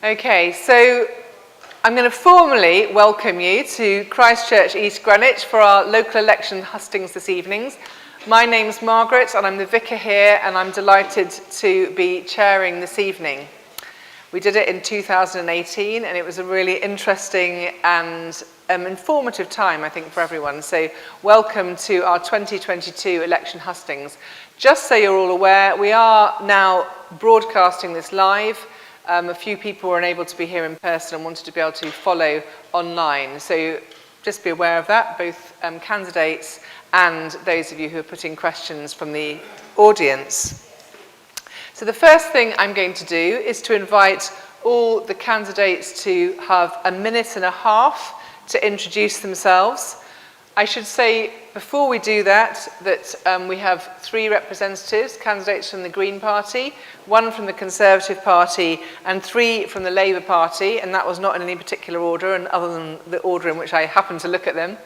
Okay, so I'm going to formally welcome you to Christchurch, East Greenwich for our local election hustings this evening. My name's Margaret and I'm the vicar here, and I'm delighted to be chairing this evening. We did it in 2018 and it was a really interesting and informative time, I think, for everyone. So welcome to our 2022 election hustings. Just so you're all aware, we are now broadcasting this live. A few people were unable to be here in person and wanted to be able to follow online. So just be aware of that, both candidates and those of you who are putting questions from the audience. So the first thing I'm going to do is to invite all the candidates to have a minute and a half to introduce themselves. I should say before we do that we have 3 representatives, candidates from the Green Party, 1 from the Conservative Party and 3 from the Labour Party, and that was not in any particular order and other than the order in which I happened to look at them.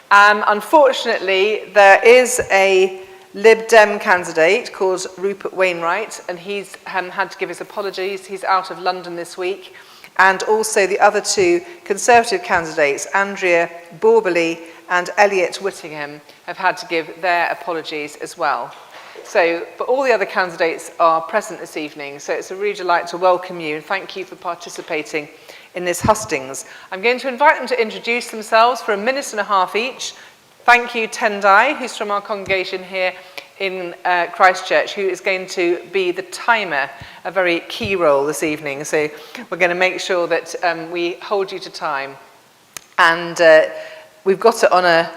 Unfortunately, there is a Lib Dem candidate called Rupert Wainwright, and he's had to give his apologies. He's out of London this week. And also the other 2 Conservative candidates, Andrea Borberly and Elliot Whittingham, have had to give their apologies as well. So, but all the other candidates are present this evening, so it's a real delight to welcome you and thank you for participating in this hustings. I'm going to invite them to introduce themselves for a minute and a half each. Thank you, Tendai, who's from our congregation here in Christchurch, who is going to be the timer, a very key role this evening. So we're going to make sure that we hold you to time. And we've got it on a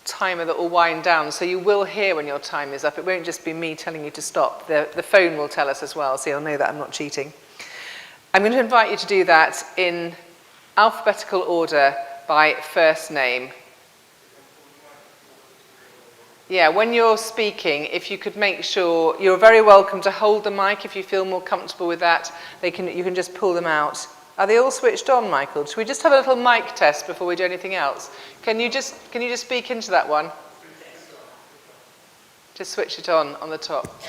timer that will wind down, so you will hear when your time is up. It won't just be me telling you to stop. The phone will tell us as well, so you'll know that I'm not cheating. I'm going to invite you to do that in alphabetical order by first name. Yeah, when you're speaking, if you could make sure, you're very welcome to hold the mic if you feel more comfortable with that. You can just pull them out. Are they all switched on, Michael? Should we just have a little mic test before we do anything else? Can you just speak into that one? Just switch it on the top.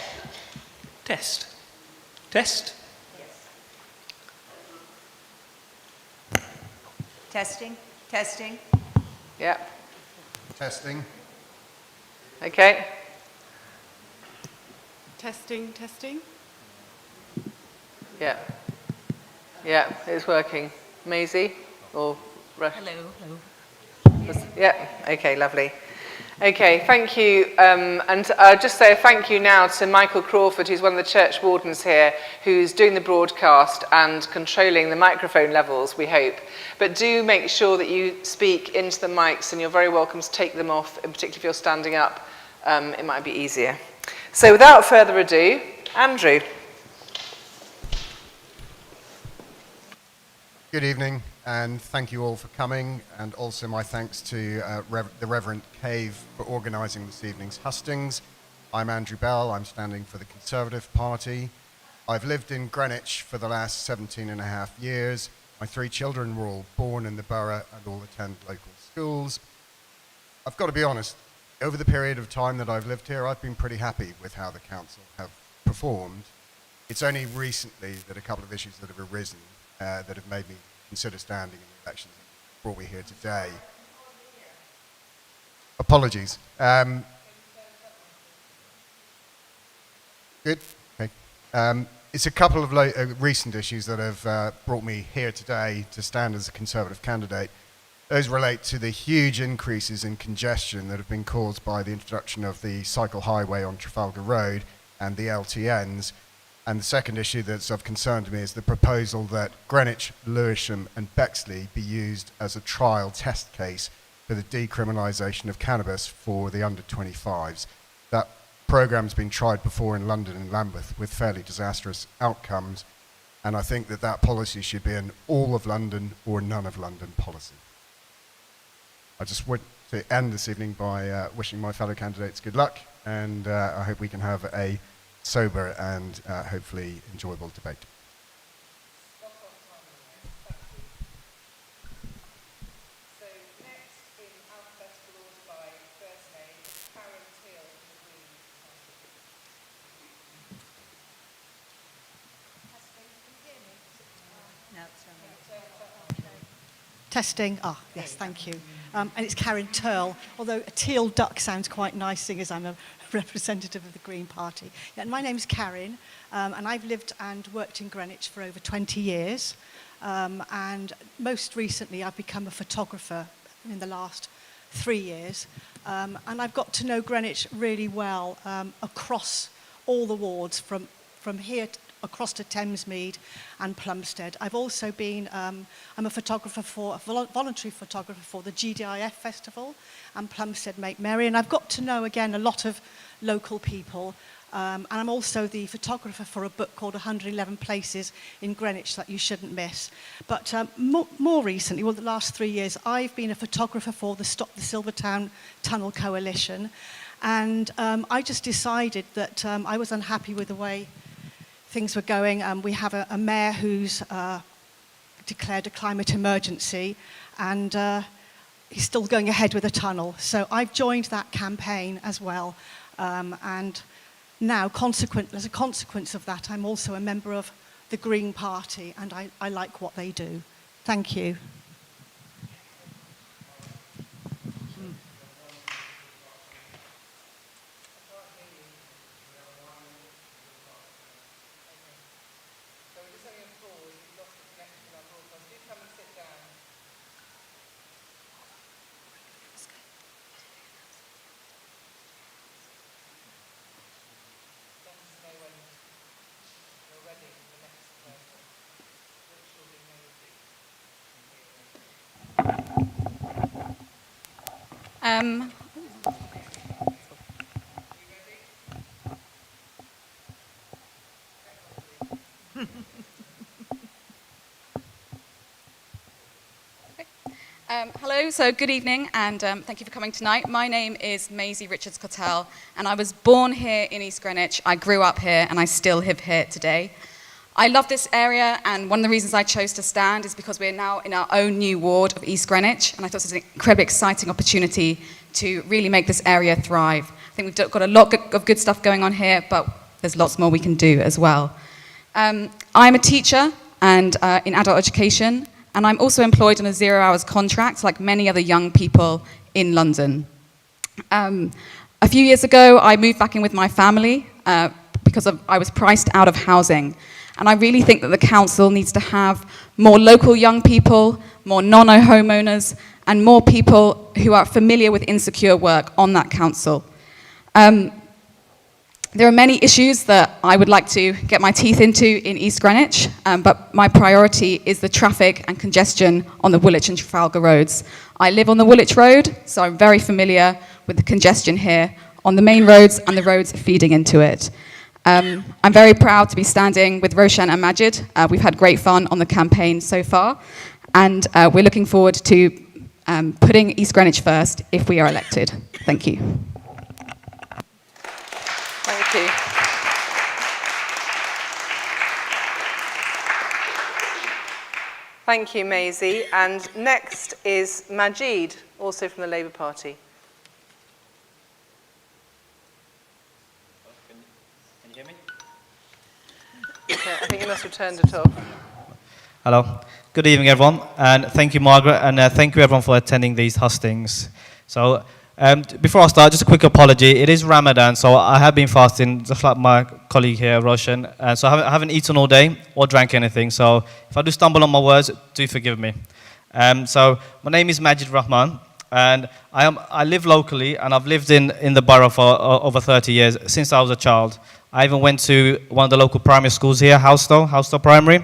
Test. Test. Testing. Testing. Yeah. Testing. Okay. Testing, testing. Yeah. Yeah, it's working. Maisie? Or Hello. Yeah, okay, lovely. Okay, thank you. And just say a thank you now to Michael Crawford, who's one of the church wardens here, who's doing the broadcast and controlling the microphone levels, we hope. But do make sure that you speak into the mics, and you're very welcome to take them off, and particularly if you're standing up, it might be easier. So without further ado, Andrew. Good evening, and thank you all for coming, and also my thanks to the Reverend Cave for organising this evening's hustings. I'm Andrew Bell, I'm standing for the Conservative Party. I've lived in Greenwich for the last 17 and a half years. My 3 children were all born in the borough and all attend local schools. I've got to be honest, over the period of time that I've lived here, I've been pretty happy with how the council have performed. It's only recently that a couple of issues that have arisen that have made me consider standing in the elections and brought me here today. Apologies. Good? Okay. It's a couple of recent issues that have brought me here today to stand as a Conservative candidate. Those relate to the huge increases in congestion that have been caused by the introduction of the cycle highway on Trafalgar Road and the LTNs. And the second issue that's of concern to me is the proposal that Greenwich, Lewisham and Bexley be used as a trial test case for the decriminalisation of cannabis for the under 25s. That programme's been tried before in London and Lambeth with fairly disastrous outcomes, and I think that policy should be an all of London or none of London policy. I just want to end this evening by wishing my fellow candidates good luck, and I hope we can have a sober and hopefully enjoyable debate. So next in alphabetical order by first name, Karen Turl from the Green Party. Testing. Ah, yes, thank you. And it's Karen Turl, although a teal duck sounds quite nice, seeing as I'm a representative of the Green Party. Yeah, and my name's Karen, and I've lived and worked in Greenwich for over 20 years. And most recently, I've become a photographer in the last 3 years. And I've got to know Greenwich really well across all the wards, from here across to Thamesmead and Plumstead. I've also been, I'm a voluntary photographer for the GDIF Festival and Plumstead Make Merry, and I've got to know, again, a lot of local people. And I'm also the photographer for a book called 111 Places in Greenwich That You Shouldn't Miss. But more recently, well, the last 3 years, I've been a photographer for the Stop the Silvertown Tunnel Coalition. And I just decided that I was unhappy with the way things were going. We have a mayor who's declared a climate emergency, and he's still going ahead with the tunnel. So I've joined that campaign as well. And now, as a consequence of that, I'm also a member of the Green Party, and I like what they do. Thank you. Hello, so good evening, and thank you for coming tonight. My name is Maisie Richards-Cotell, and I was born here in East Greenwich. I grew up here, and I still live here today. I love this area, and one of the reasons I chose to stand is because we're now in our own new ward of East Greenwich, and I thought it was an incredibly exciting opportunity to really make this area thrive. I think we've got a lot of good stuff going on here, but there's lots more we can do as well. I'm a teacher and in adult education, and I'm also employed on a 0 hours contract, like many other young people in London. A few years ago, I moved back in with my family because I was priced out of housing. And I really think that the council needs to have more local young people, more non-homeowners, and more people who are familiar with insecure work on that council. There are many issues that I would like to get my teeth into in East Greenwich, but my priority is the traffic and congestion on the Woolwich and Trafalgar roads. I live on the Woolwich Road, so I'm very familiar with the congestion here on the main roads and the roads feeding into it. I'm very proud to be standing with Roshan and Majid. We've had great fun on the campaign so far, and we're looking forward to putting East Greenwich first if we are elected. Thank you. Thank you. Thank you, Maisie. And next is Majid, also from the Labour Party. Can you hear me? Okay, I think you must have turned it off. Hello. Good evening, everyone. And thank you, Margaret. And thank you, everyone, for attending these hustings. So, before I start, just a quick apology. It is Ramadan, so I have been fasting, just like my colleague here, Roshan. So I haven't eaten all day or drank anything. So if I do stumble on my words, do forgive me. So my name is Majid Rahman, and I live locally, and I've lived in the borough for over 30 years, since I was a child. I even went to one of the local primary schools here, Housestow Primary.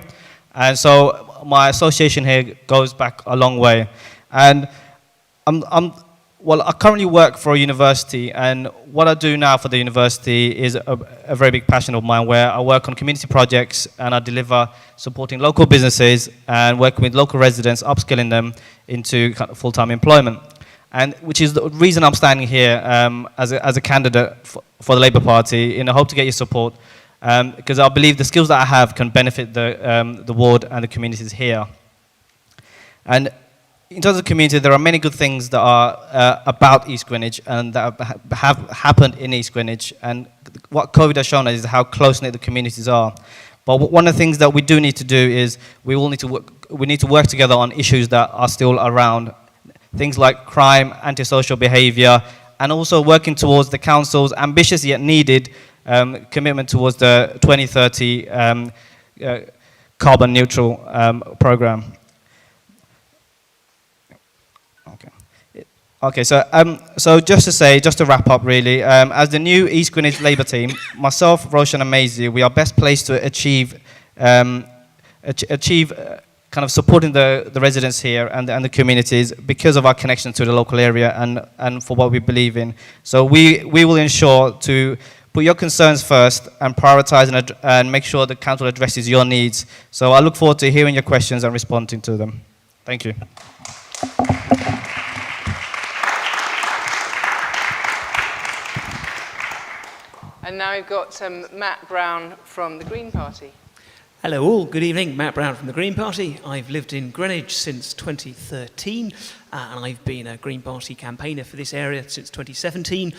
And so my association here goes back a long way. And Well, I currently work for a university, and what I do now for the university is a very big passion of mine, where I work on community projects and I deliver supporting local businesses and working with local residents, upskilling them into kind of full-time employment. And which is the reason I'm standing here as a candidate for the Labour Party, in the hope to get your support, because I believe the skills that I have can benefit the ward and the communities here. And in terms of community, there are many good things that are about East Greenwich and that have happened in East Greenwich. And what COVID has shown us is how close-knit the communities are. But one of the things that we do need to do is we need to work together on issues that are still around, things like crime, antisocial behaviour, and also working towards the council's ambitious yet needed commitment towards the 2030 carbon neutral programme. Okay, so just to wrap up really, as the new East Greenwich Labour team, myself, Roshan and Maisie, we are best placed to achieve kind of supporting the residents here and the communities because of our connection to the local area and for what we believe in. So we will ensure to put your concerns first and prioritise and make sure the council addresses your needs. So I look forward to hearing your questions and responding to them. Thank you. And now we've got Matt Brown from the Green Party. Hello all, good evening. Matt Brown from the Green Party. I've lived in Greenwich since 2013 and I've been a Green Party campaigner for this area since 2017.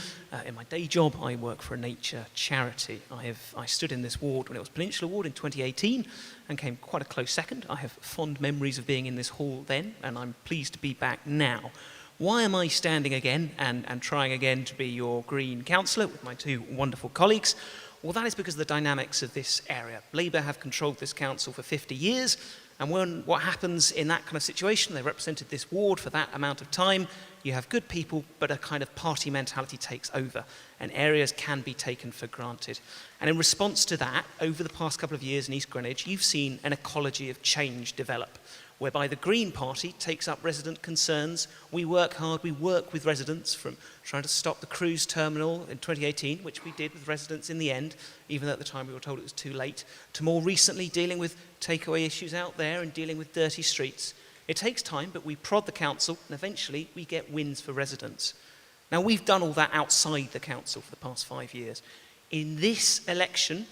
In my day job, I work for a nature charity. I stood in this ward when it was Peninsula Ward in 2018 and came quite a close second. I have fond memories of being in this hall then and I'm pleased to be back now. Why am I standing again and trying again to be your Green councillor with my two wonderful colleagues? Well, that is because of the dynamics of this area. Labour have controlled this council for 50 years, and what happens in that kind of situation, they represented this ward for that amount of time, you have good people, but a kind of party mentality takes over, and areas can be taken for granted. And in response to that, over the past couple of years in East Greenwich, you've seen an ecology of change develop, whereby the Green Party takes up resident concerns. We work hard, we work with residents, from trying to stop the cruise terminal in 2018, which we did with residents in the end, even though at the time we were told it was too late, to more recently dealing with takeaway issues out there and dealing with dirty streets. It takes time, but we prod the council, and eventually we get wins for residents. Now, we've done all that outside the council for the past 5 years. In this election,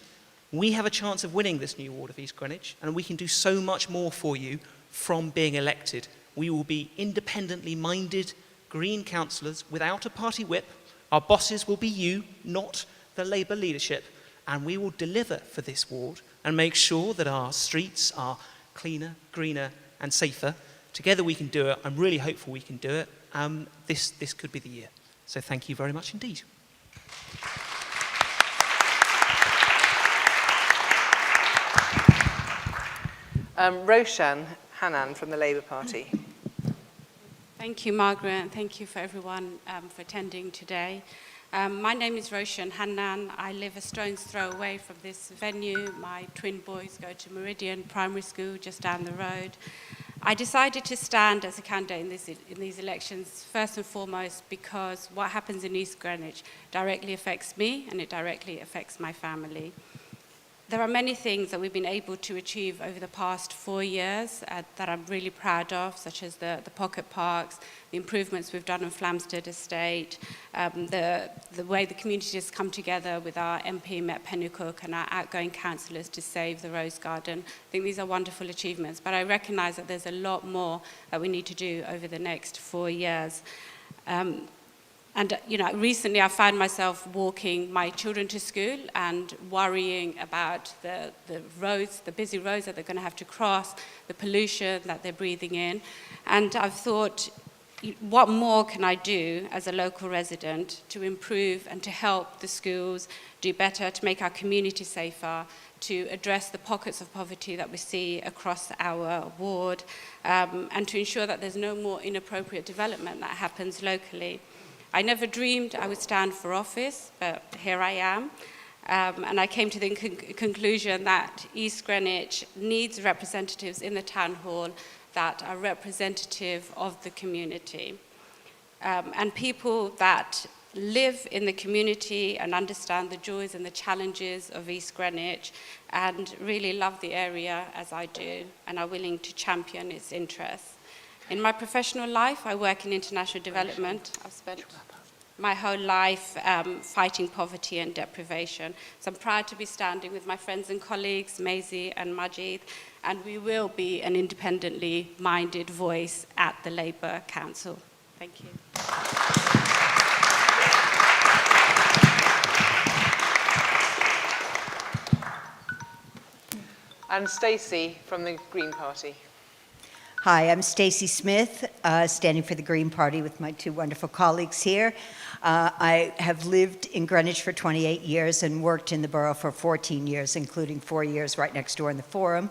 we have a chance of winning this new ward of East Greenwich, and we can do so much more for you from being elected. We will be independently minded Green councillors without a party whip. Our bosses will be you, not the Labour leadership, and we will deliver for this ward and make sure that our streets are cleaner, greener and safer. Together we can do it. I'm really hopeful we can do it. This could be the year. So thank you very much indeed. Roshan Hanan from the Labour Party. Thank you, Margaret, and thank you for everyone for attending today. My name is Roshan Hanan. I live a stone's throw away from this venue. My twin boys go to Meridian Primary School just down the road. I decided to stand as a candidate in these elections, first and foremost, because what happens in East Greenwich directly affects me and it directly affects my family. There are many things that we've been able to achieve over the past 4 years that I'm really proud of, such as the pocket parks, the improvements we've done on Flamstead Estate, the way the community has come together with our MP Met Pennycook and our outgoing councillors to save the Rose Garden. I think these are wonderful achievements, but I recognise that there's a lot more that we need to do over the next 4 years. And, you know, recently I found myself walking my children to school and worrying about the roads, the busy roads that they're going to have to cross, the pollution that they're breathing in. And I've thought, what more can I do as a local resident to improve and to help the schools do better, to make our community safer, to address the pockets of poverty that we see across our ward, and to ensure that there's no more inappropriate development that happens locally. I never dreamed I would stand for office, but here I am. And I came to the conclusion that East Greenwich needs representatives in the town hall that are representative of the community. And people that live in the community and understand the joys and the challenges of East Greenwich and really love the area as I do and are willing to champion its interests. In my professional life, I work in international development. I've spent my whole life fighting poverty and deprivation. So I'm proud to be standing with my friends and colleagues, Maisie and Majid, and we will be an independently minded voice at the Labour Council. Thank you. And Stacy from the Green Party. Hi, I'm Stacy Smith, standing for the Green Party with my two wonderful colleagues here. I have lived in Greenwich for 28 years and worked in the borough for 14 years, including 4 years right next door in the Forum.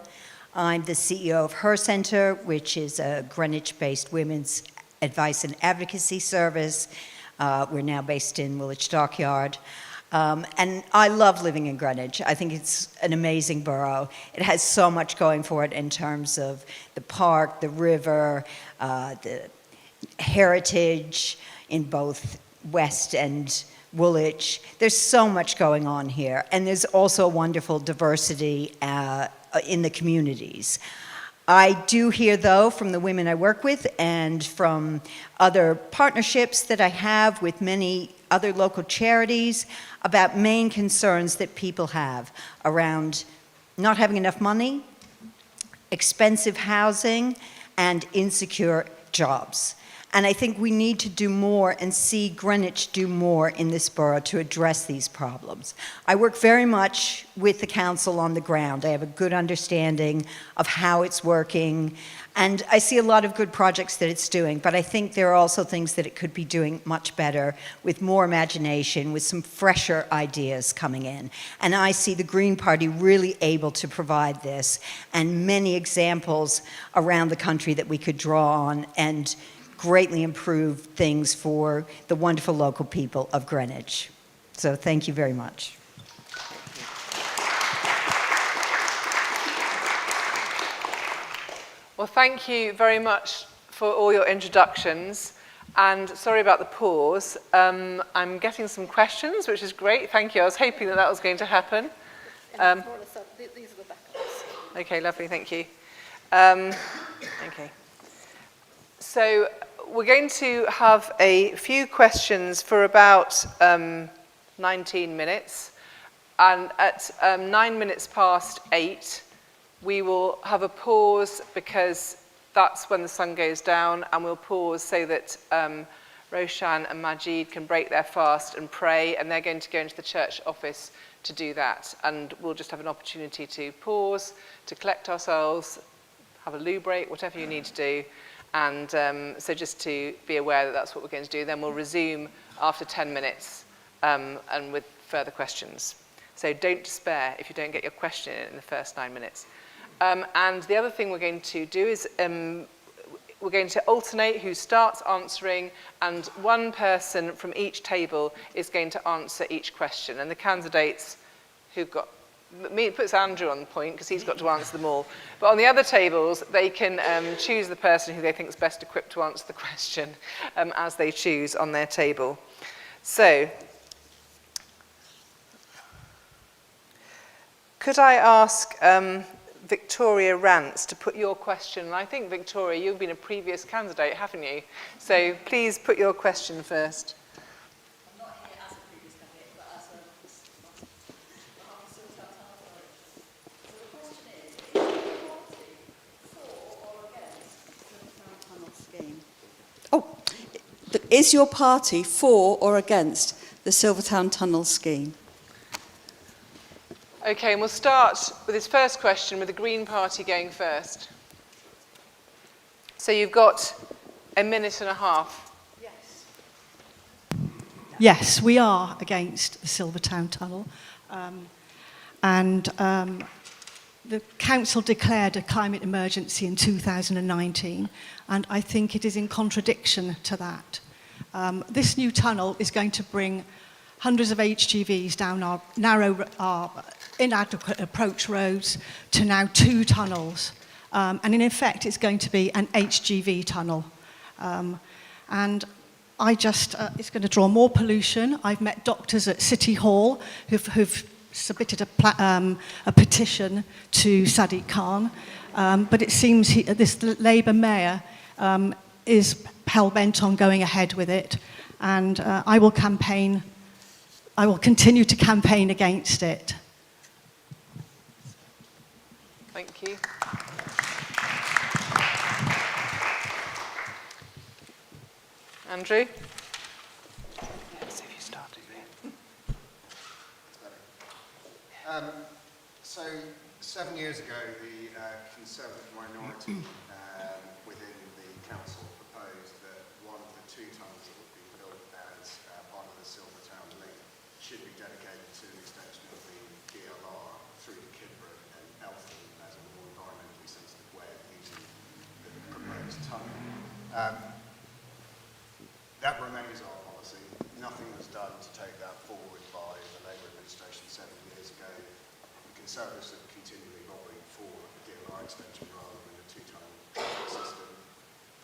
I'm the CEO of Her Center, which is a Greenwich-based women's advice and advocacy service. We're now based in Woolwich Dockyard. And I love living in Greenwich. I think it's an amazing borough. It has so much going for it in terms of the park, the river, the heritage in both West and Woolwich. There's so much going on here. And there's also wonderful diversity in the communities. I do hear, though, from the women I work with and from other partnerships that I have with many other local charities about main concerns that people have around not having enough money, expensive housing, and insecure jobs. And I think we need to do more and see Greenwich do more in this borough to address these problems. I work very much with the council on the ground. I have a good understanding of how it's working, and I see a lot of good projects that it's doing, but I think there are also things that it could be doing much better with more imagination, with some fresher ideas coming in. And I see the Green Party really able to provide this, and many examples around the country that we could draw on and greatly improve things for the wonderful local people of Greenwich. So thank you very much. Well, thank you very much for all your introductions. And sorry about the pause. I'm getting some questions, which is great. Thank you. I was hoping that was going to happen. These are the backups. Okay, lovely. Thank you. Okay. So we're going to have a few questions for about 19 minutes. And at 9 minutes past 8, we will have a pause because that's when the sun goes down, and we'll pause so that Roshan and Majid can break their fast and pray, and they're going to go into the church office to do that. And we'll just have an opportunity to pause, to collect ourselves, have a loo break, whatever you need to do. And so just to be aware that that's what we're going to do. Then we'll resume after 10 minutes and with further questions. So don't despair if you don't get your question in the first 9 minutes. And the other thing we're going to do is we're going to alternate who starts answering, and one person from each table is going to answer each question. And the candidates who've got, it puts Andrew on the point because he's got to answer them all. But on the other tables, they can choose the person who they think is best equipped to answer the question as they choose on their table. So, could I ask Victoria Rance to put your question? And I think, Victoria, you've been a previous candidate, haven't you? So please put your question first. I'm not here as a previous candidate, but as a is your party for or against the Silvertown Tunnel scheme? Okay, and we'll start with this first question with the Green Party going first. So you've got a minute and a half. Yes, we are against the Silvertown Tunnel. The council declared a climate emergency in 2019, and I think it is in contradiction to that. This new tunnel is going to bring hundreds of HGVs down our narrow, inadequate approach roads to now 2 tunnels. And in effect, it's going to be an HGV tunnel. And it's going to draw more pollution. I've met doctors at City Hall who've submitted a petition to Sadiq Khan. But it seems this Labour mayor is hell-bent on going ahead with it. And I will continue to campaign against it. Thank you. Andrew? So 7 years ago, the Conservative minority within the council proposed that one of the 2 tunnels that would be built as part of the Silvertown link should be dedicated to an extension of the DLR through to Kidbrooke and Eltham as a more environmentally sensitive way of using the proposed tunnel. That remains our policy. Nothing was done to take that forward by the Labour administration 7 years ago. The Conservatives have continually lobbied for a DLR extension rather than a 2-tunnel traffic system.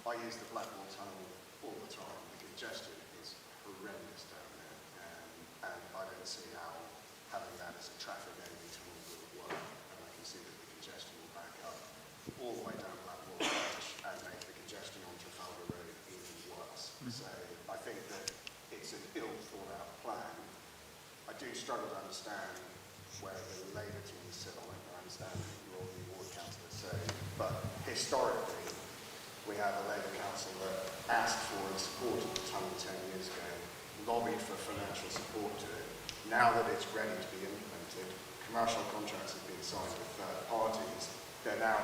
I use the Blackwall Tunnel all the time. The congestion is horrendous down there, and I don't see how having that as a traffic only tunnel will work. And I can see that the congestion will back up all the way down Blackwall Beach and make the congestion on Trafalgar Road even worse. So I think that it's an ill thought out plan. I do struggle to understand where the Labour team sit on it. I understand what the ward councillors say, but historically we have a Labour council that asked for and supported the tunnel 10 years ago, lobbied for financial support to it. Now that it's ready to be implemented, commercial contracts have been signed with third parties. They're now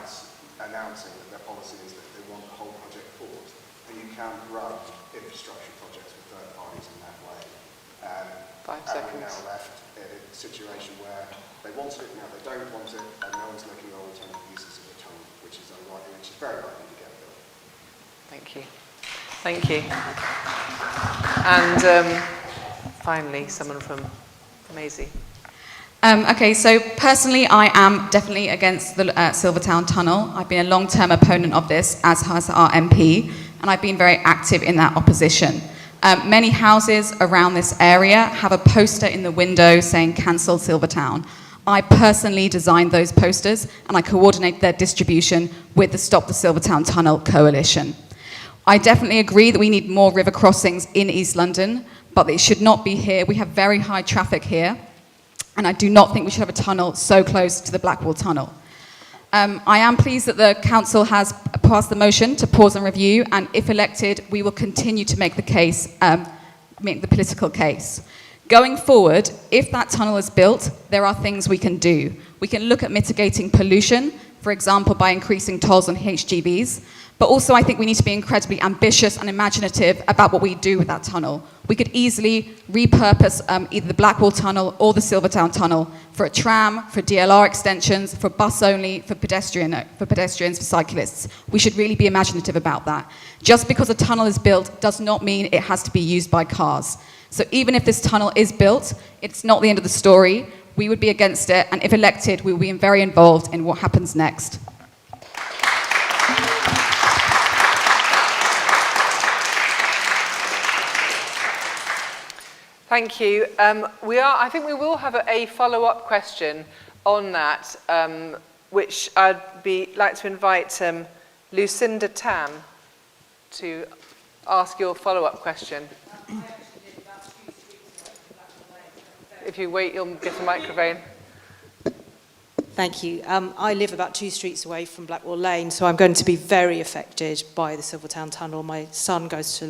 announcing that their policy is that they want the whole project bought. And you can't run infrastructure projects with third parties in that way. 5 And we're seconds. now left in a situation where they wanted it, now they don't want it, and no one's looking at alternative uses of the tunnel, which is unlikely, which is very likely to get built. Thank you. Thank you. And finally, someone from Maisie. Okay, so personally, I am definitely against the Silvertown Tunnel. I've been a long-term opponent of this, as has our MP, and I've been very active in that opposition. Many houses around this area have a poster in the window saying "Cancel Silvertown." I personally designed those posters, and I coordinate their distribution with the Stop the Silvertown Tunnel coalition. I definitely agree that we need more river crossings in East London, but it should not be here. We have very high traffic here, and I do not think we should have a tunnel so close to the Blackwall Tunnel. I am pleased that the council has passed the motion to pause and review, and if elected, we will continue to make the case, make the political case. Going forward, if that tunnel is built, there are things we can do. We can look at mitigating pollution, for example, by increasing tolls on HGVs, but also I think we need to be incredibly ambitious and imaginative about what we do with that tunnel. We could easily repurpose either the Blackwall Tunnel or the Silvertown Tunnel for a tram, for DLR extensions, for bus only, for pedestrians, for cyclists. We should really be imaginative about that. Just because a tunnel is built does not mean it has to be used by cars. So even if this tunnel is built, it's not the end of the story. We would be against it, and if elected, we will be very involved in what happens next. Thank you. I think we will have a follow-up question on that, which I'd like to invite Lucinda Tam to ask your follow-up question. If you wait, you'll get a microphone. Thank you. I live about 2 streets away from Blackwall Lane, so I'm going to be very affected by the Silvertown Tunnel. My son goes to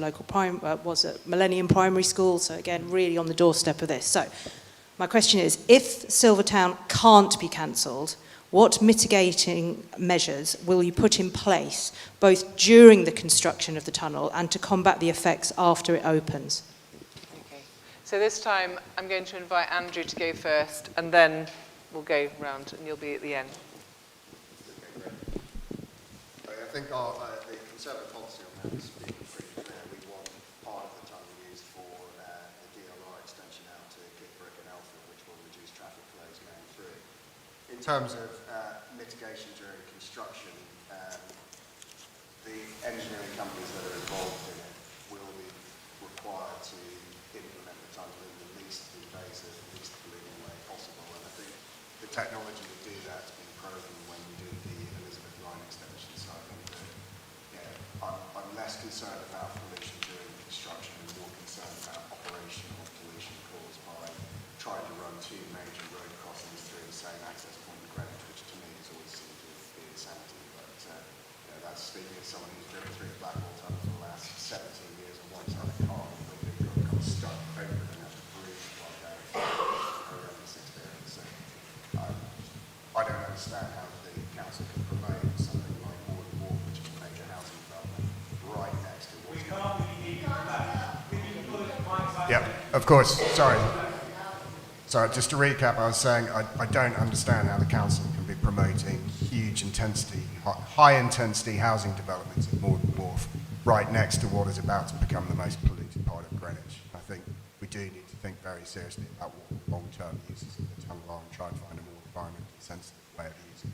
was at Millennium Primary School, so again, really on the doorstep of this. So my question is, if Silvertown can't be cancelled, what mitigating measures will you put in place, both during the construction of the tunnel and to combat the effects after it opens? Okay. So this time, I'm going to invite Andrew to go first, and then we'll go round and you'll be at the end. Okay, great. I think the Conservative policy on that is being pretty clear. We want part of the tunnel used for the DLR extension out to Kidbrooke and Eltham, which will reduce traffic flows going through. In terms of mitigation during construction, the engineering companies that are involved in it will be required to implement the tunnel in the least invasive, least polluting way possible. And I think the technology to do that has been proven when we did the Elizabeth Line extension. So I think that I'm less concerned about pollution during construction and more concerned about operational pollution caused by trying to run 2 major road crossings through the same access point in Greenwich, which to me has always seemed to be insanity. But that's speaking as someone who's driven through the Blackwall Tunnel for the last 17 years on one side of the car, where people got stuck over and had to breathe while going. Horrendous experience. So understand how the council can promote something like Ward and Wharf, which is a major housing development right next to Ward. Yeah, of course. Sorry. Sorry, just to recap, I was saying I don't understand how the council can be promoting huge intensity, high intensity housing developments at Ward and Wharf right next to what is about to become the most polluted part of Greenwich. I think we do need to think very seriously about what long-term uses of the tunnel are and try and find a more environmentally sensitive way of using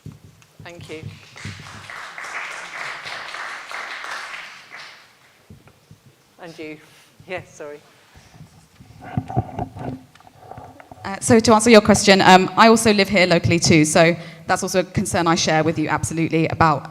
it. Thank you. And you. Yes, sorry. So to answer your question, I also live here locally too, so that's also a concern I share with you absolutely about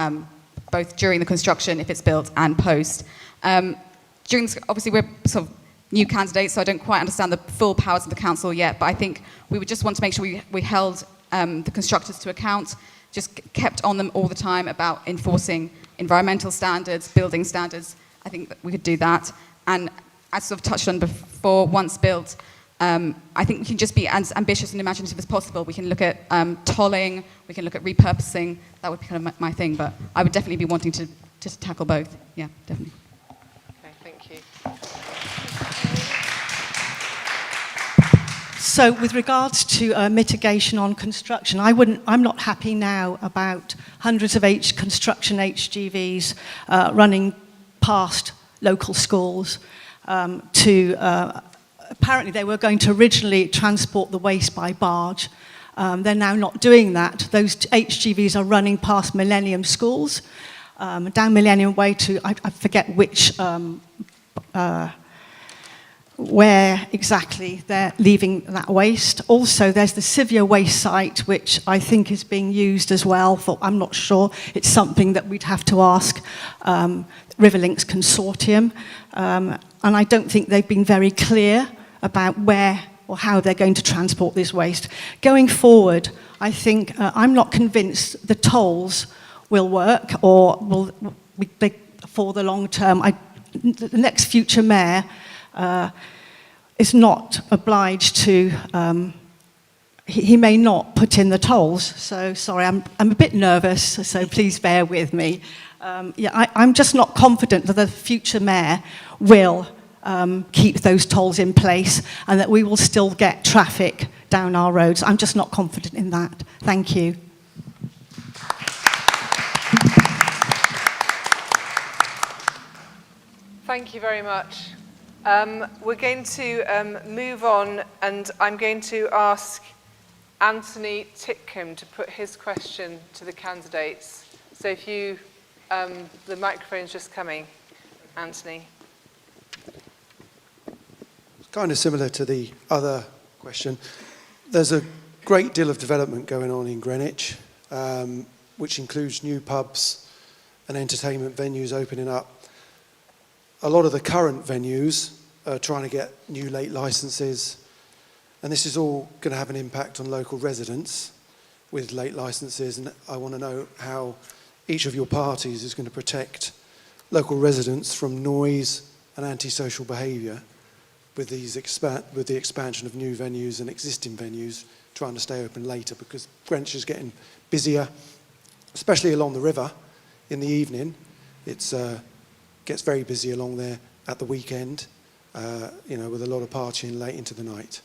both during the construction, if it's built, and post. Obviously we're sort of new candidates, so I don't quite understand the full powers of the council yet, but I think we would just want to make sure we held the constructors to account, just kept on them all the time about enforcing environmental standards, building standards. I think that we could do that. And as sort of touched on before, once built, I think we can just be as ambitious and imaginative as possible. We can look at tolling, we can look at repurposing. That would be kind of my thing, but I would definitely be wanting to tackle both. Yeah, definitely. Okay, thank you. So with regards to mitigation on construction, I'm not happy now about hundreds of construction HGVs running past local schools apparently they were going to originally transport the waste by barge. They're now not doing that. Those HGVs are running past Millennium schools, down Millennium Way to, I forget which, where exactly they're leaving that waste. Also, there's the Sivia waste site, which I think is being used as well. I'm not sure. It's something that we'd have to ask Riverlinks Consortium. And I don't think they've been very clear about where or how they're going to transport this waste. Going forward, I think I'm not convinced the tolls will work or will be for the long term. The next future mayor is not obliged to, he may not put in the tolls. So sorry, I'm a bit nervous, so please bear with me. I'm just not confident that the future mayor will keep those tolls in place and that we will still get traffic down our roads. I'm just not confident in that. Thank you. Thank you very much. We're going to move on, and I'm going to ask Anthony Titcombe to put his question to the candidates. So if you, the microphone's just coming, Anthony. Kind of similar to the other question. There's a great deal of development going on in Greenwich, which includes new pubs and entertainment venues opening up. A lot of the current venues are trying to get new late licenses, and this is all going to have an impact on local residents with late licenses, and I want to know how each of your parties is going to protect local residents from noise and antisocial behaviour with the expansion of new venues and existing venues trying to stay open later, because Greenwich is getting busier, especially along the river in the evening. It gets very busy along there at the weekend, with a lot of partying late into the night.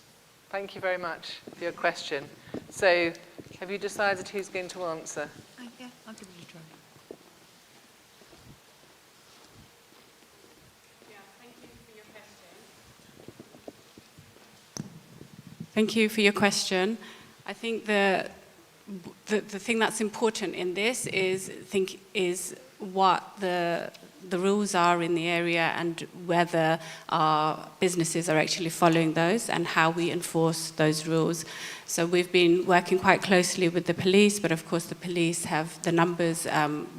Thank you very much for your question. So, have you decided who's going to answer? Yeah, I'll give it a try. Thank you for your question. I think the thing that's important in this is what the rules are in the area and whether our businesses are actually following those and how we enforce those rules. So we've been working quite closely with the police, but of course the police the numbers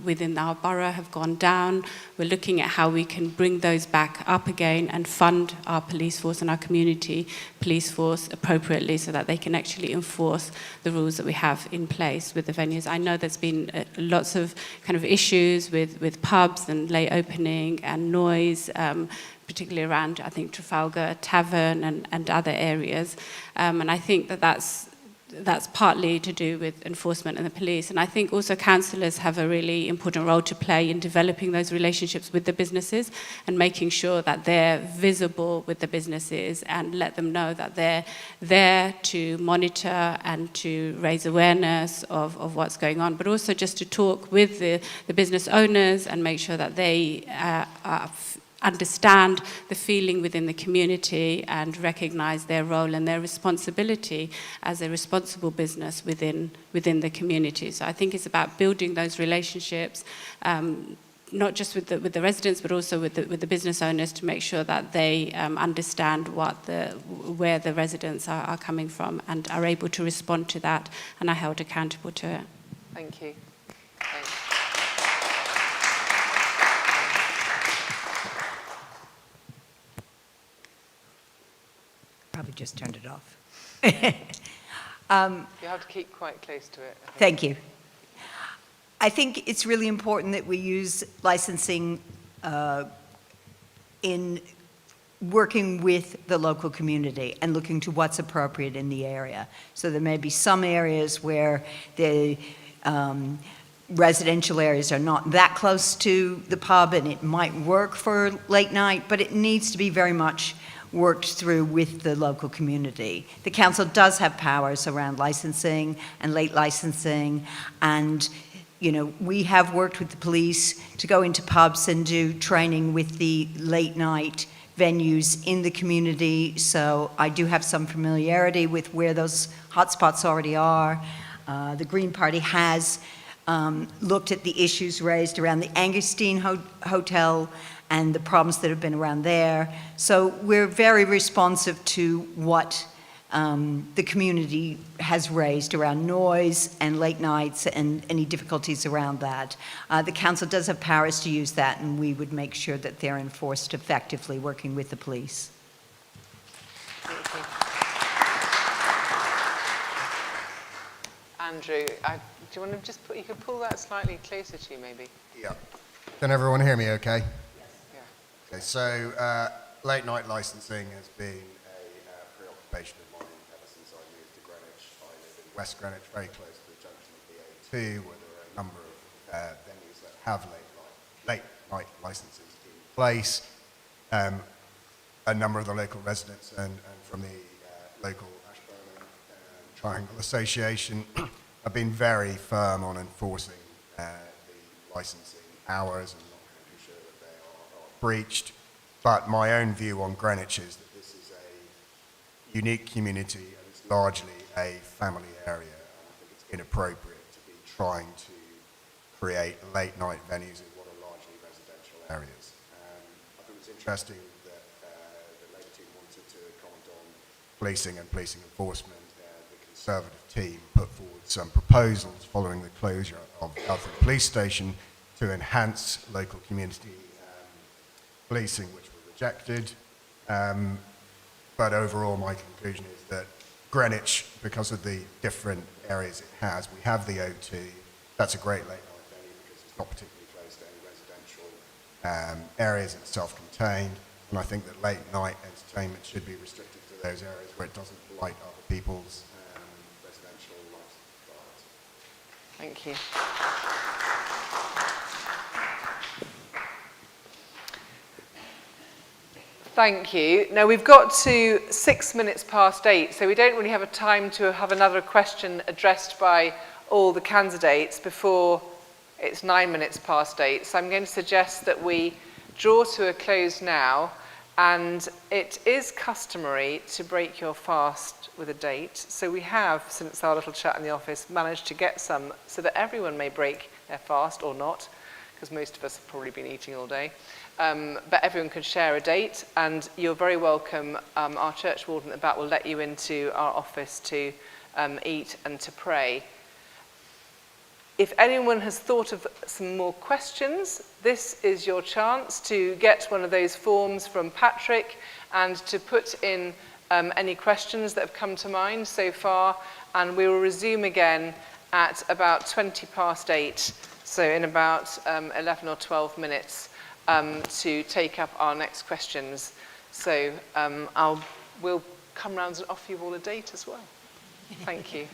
within our borough have gone down. We're looking at how we can bring those back up again and fund our police force and our community police force appropriately so that they can actually enforce the rules that we have in place with the venues. I know there's been lots of kind of issues with pubs and late opening and noise, particularly around, I think, Trafalgar Tavern and other areas. And I think that's that's partly to do with enforcement and the police. And I think also councillors have a really important role to play in developing those relationships with the businesses and making sure that they're visible with the businesses and let them know that they're there to monitor and to raise awareness of what's going on, but also just to talk with the business owners and make sure that they understand the feeling within the community and recognise their role and their responsibility as a responsible business within the community. So I think it's about building those relationships, not just with the residents, but also with the business owners, to make sure that they understand where the residents are coming from and are able to respond to that and are held accountable to it. Thank you. Probably just turned it off. You have to keep quite close to it. Thank you. I think it's really important that we use licensing in working with the local community and looking to what's appropriate in the area. So there may be some areas where the residential areas are not that close to the pub and it might work for late night, but it needs to be very much worked through with the local community. The council does have powers around licensing and late licensing, and we have worked with the police to go into pubs and do training with the late night venues in the community, so I do have some familiarity with where those hotspots already are. The Green Party has looked at the issues raised around the Angustin Hotel and the problems that have been around there. So we're very responsive to what the community has raised around noise and late nights and any difficulties around that. The council does have powers to use that, and we would make sure that they're enforced effectively, working with the police. Thank you. Andrew, do you want to just you could pull that slightly closer to you, maybe? Yeah. Can everyone hear me okay? Yeah. Okay, so late night licensing has been a preoccupation of mine ever since I moved to Greenwich. I live in West Greenwich, very close to the junction of the A2, where there are a number of venues that have late night licenses in place. A number of the local residents and from the local Ashburnham Triangle Association have been very firm on enforcing the licensing hours and not making sure that they are breached. But my own view on Greenwich is that this is a unique community and it's largely a family area. And I think it's inappropriate to be trying to create late night venues in what are largely residential areas. I thought it was interesting that the Labour team wanted to comment on policing and policing enforcement. The Conservative team put forward some proposals following the closure of Alfred Police Station to enhance local community policing, which were rejected. But overall, my conclusion is that Greenwich, because of the different areas it has, we have the O2. That's a great late night venue because it's not particularly close to any residential areas. It's self-contained, and I think that late night entertainment should be restricted to those areas where it doesn't blight other people's residential lifestyles. Thank you. Thank you. Now we've got to 6 minutes past 8, so we don't really have a time to have another question addressed by all the candidates before it's 9 minutes past 8. So I'm going to suggest that we draw to a close now, and it is customary to break your fast with a date. So we have, since our little chat in the office, managed to get some so that everyone may break their fast or not, because most of us have probably been eating all day. But everyone can share a date, and you're very welcome. Our church warden at the back will let you into our office to eat and to pray. If anyone has thought of some more questions, this is your chance to get one of those forms from Patrick and to put in any questions that have come to mind so far, and we will resume again at about 20 past 8, so in about 11 or 12 minutes. To take up our next questions. So we'll come round and offer you all a date as well. Thank you.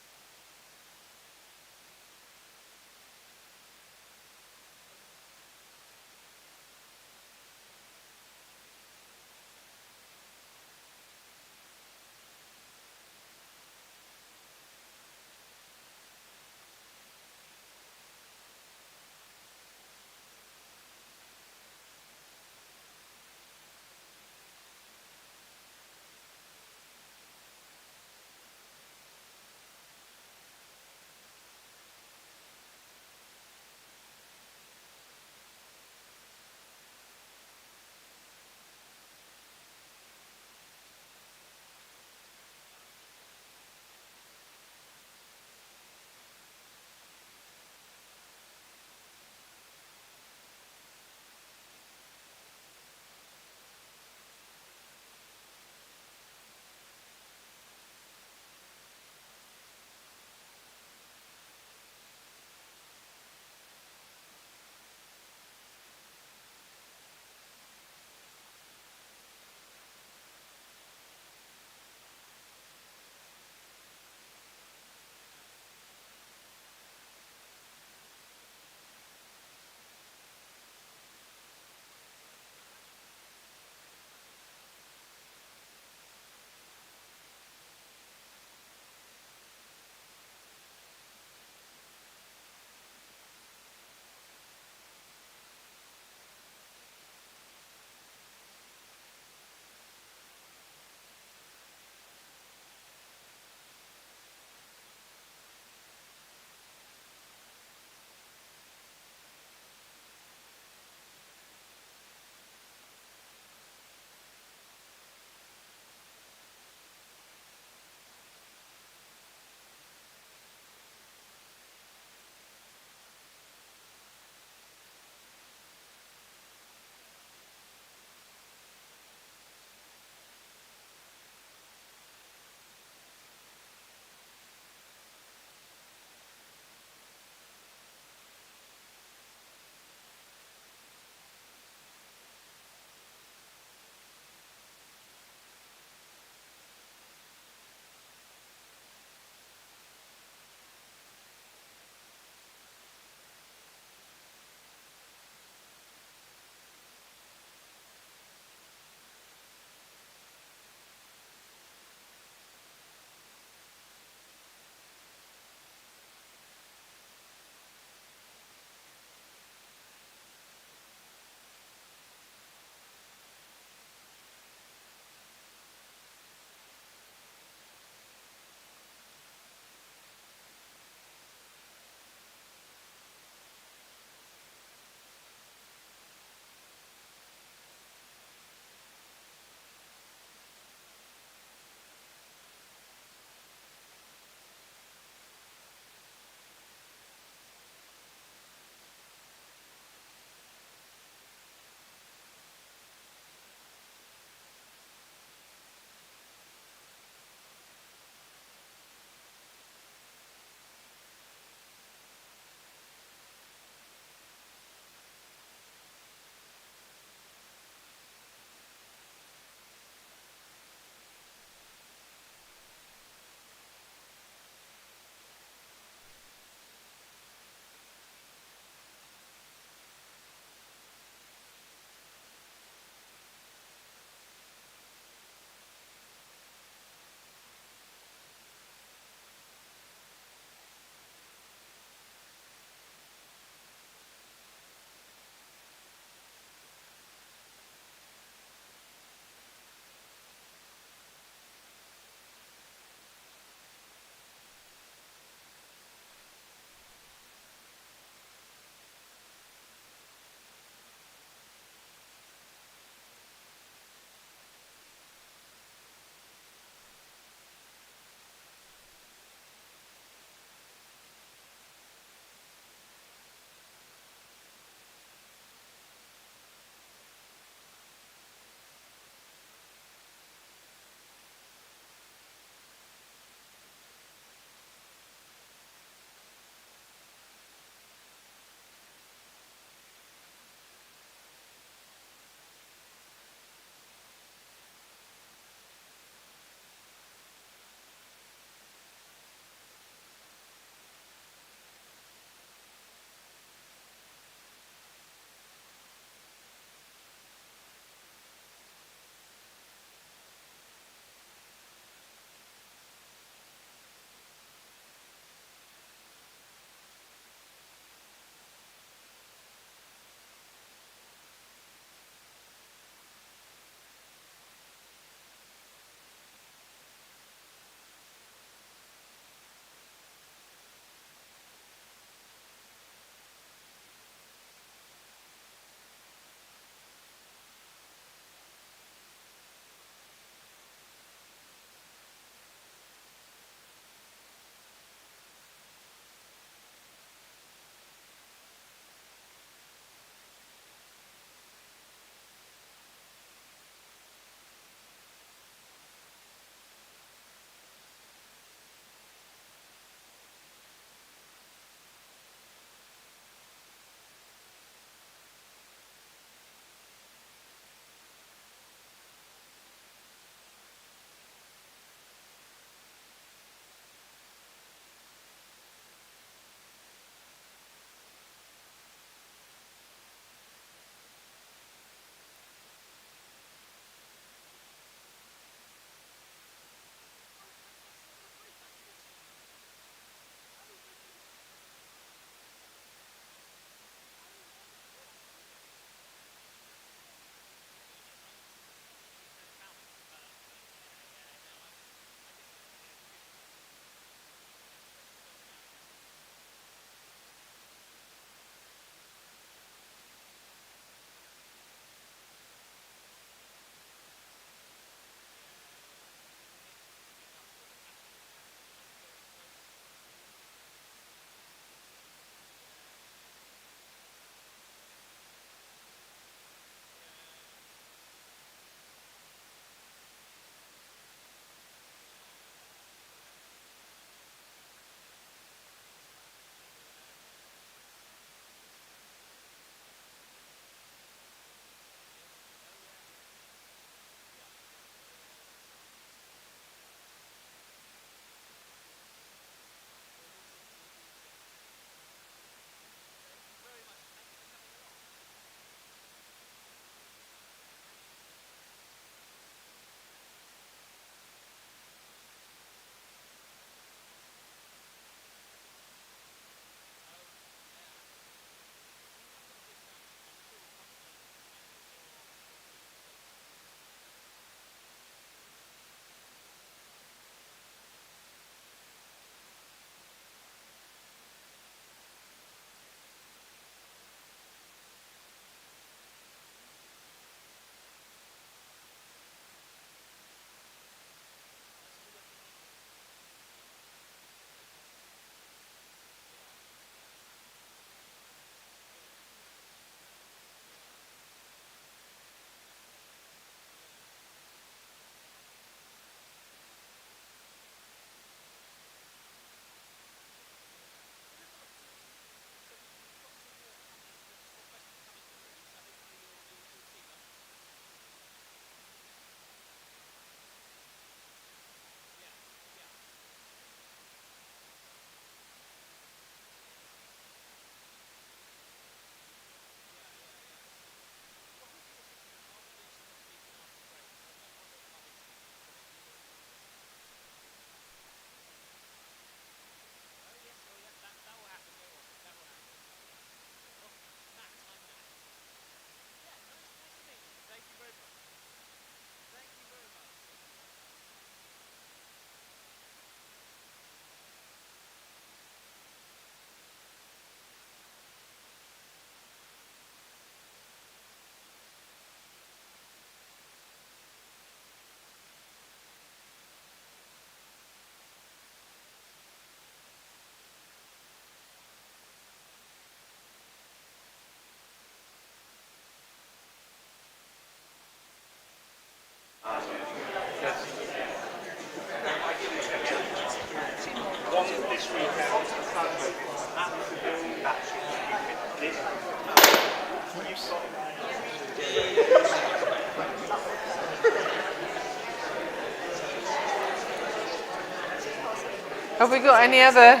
Have we got any other?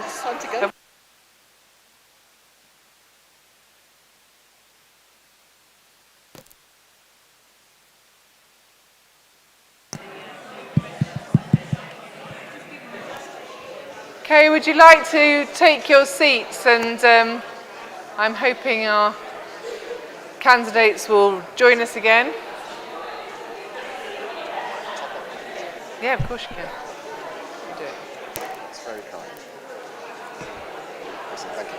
It's time to go. Okay, would you like to take your seats? And I'm hoping our candidates will join us again. Yeah, of course you can. You do it. It's very kind. Listen, thank you.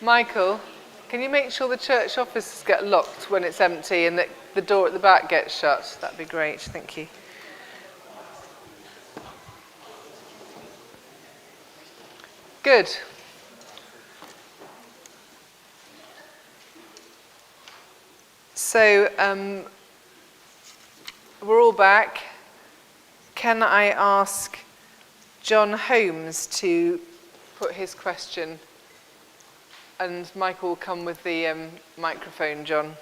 Michael, can you make sure the church offices get locked when it's empty and that the door at the back gets shut? That'd be great, thank you. Good. So, we're all back. Can I ask John Holmes to put his question? And Michael will come with the microphone, John.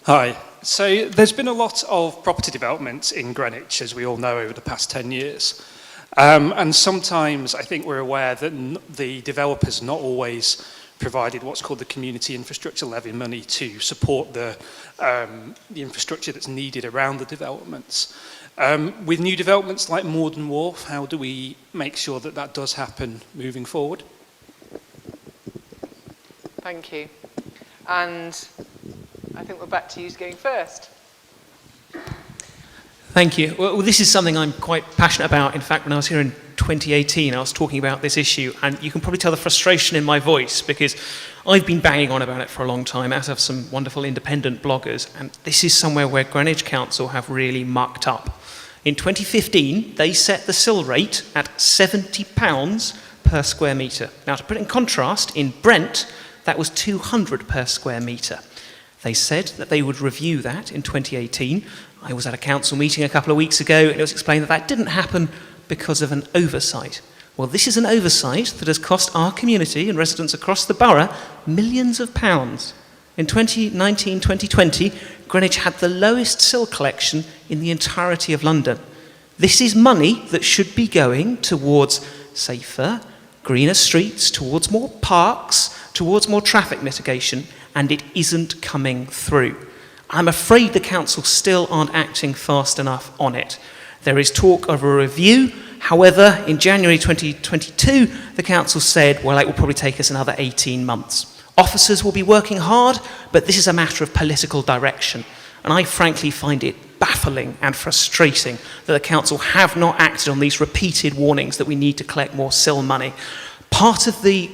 Hi. So there's been a lot of property development in Greenwich, as we all know, over the past 10 years. And sometimes I think we're aware that the developers not always provided what's called the community infrastructure levy money to support the infrastructure that's needed around the developments. With new developments like Morden Wharf, how do we make sure that that does happen moving forward? Thank you. And I think we're back to you going first. Thank you. Well, this is something I'm quite passionate about. In fact, when I was here in 2018, I was talking about this issue, and you can probably tell the frustration in my voice because I've been banging on about it for a long time, as have some wonderful independent bloggers, and this is somewhere where Greenwich Council have really mucked up. In 2015, they set the sill rate at £70 per square metre. Now, to put it in contrast, in Brent, that was £200 per square metre. They said that they would review that in 2018. I was at a council meeting a couple of weeks ago, and it was explained that that didn't happen because of an oversight. Well, this is an oversight that has cost our community and residents across the borough millions of pounds. In 2019-2020, Greenwich had the lowest sill collection in the entirety of London. This is money that should be going towards safer, greener streets, towards more parks, towards more traffic mitigation, and it isn't coming through. I'm afraid the council still aren't acting fast enough on it. There is talk of a review. However, in January 2022, the council said, well, it will probably take us another 18 months. Officers will be working hard, but this is a matter of political direction. And I frankly find it baffling and frustrating that the council have not acted on these repeated warnings that we need to collect more sill money. Part of the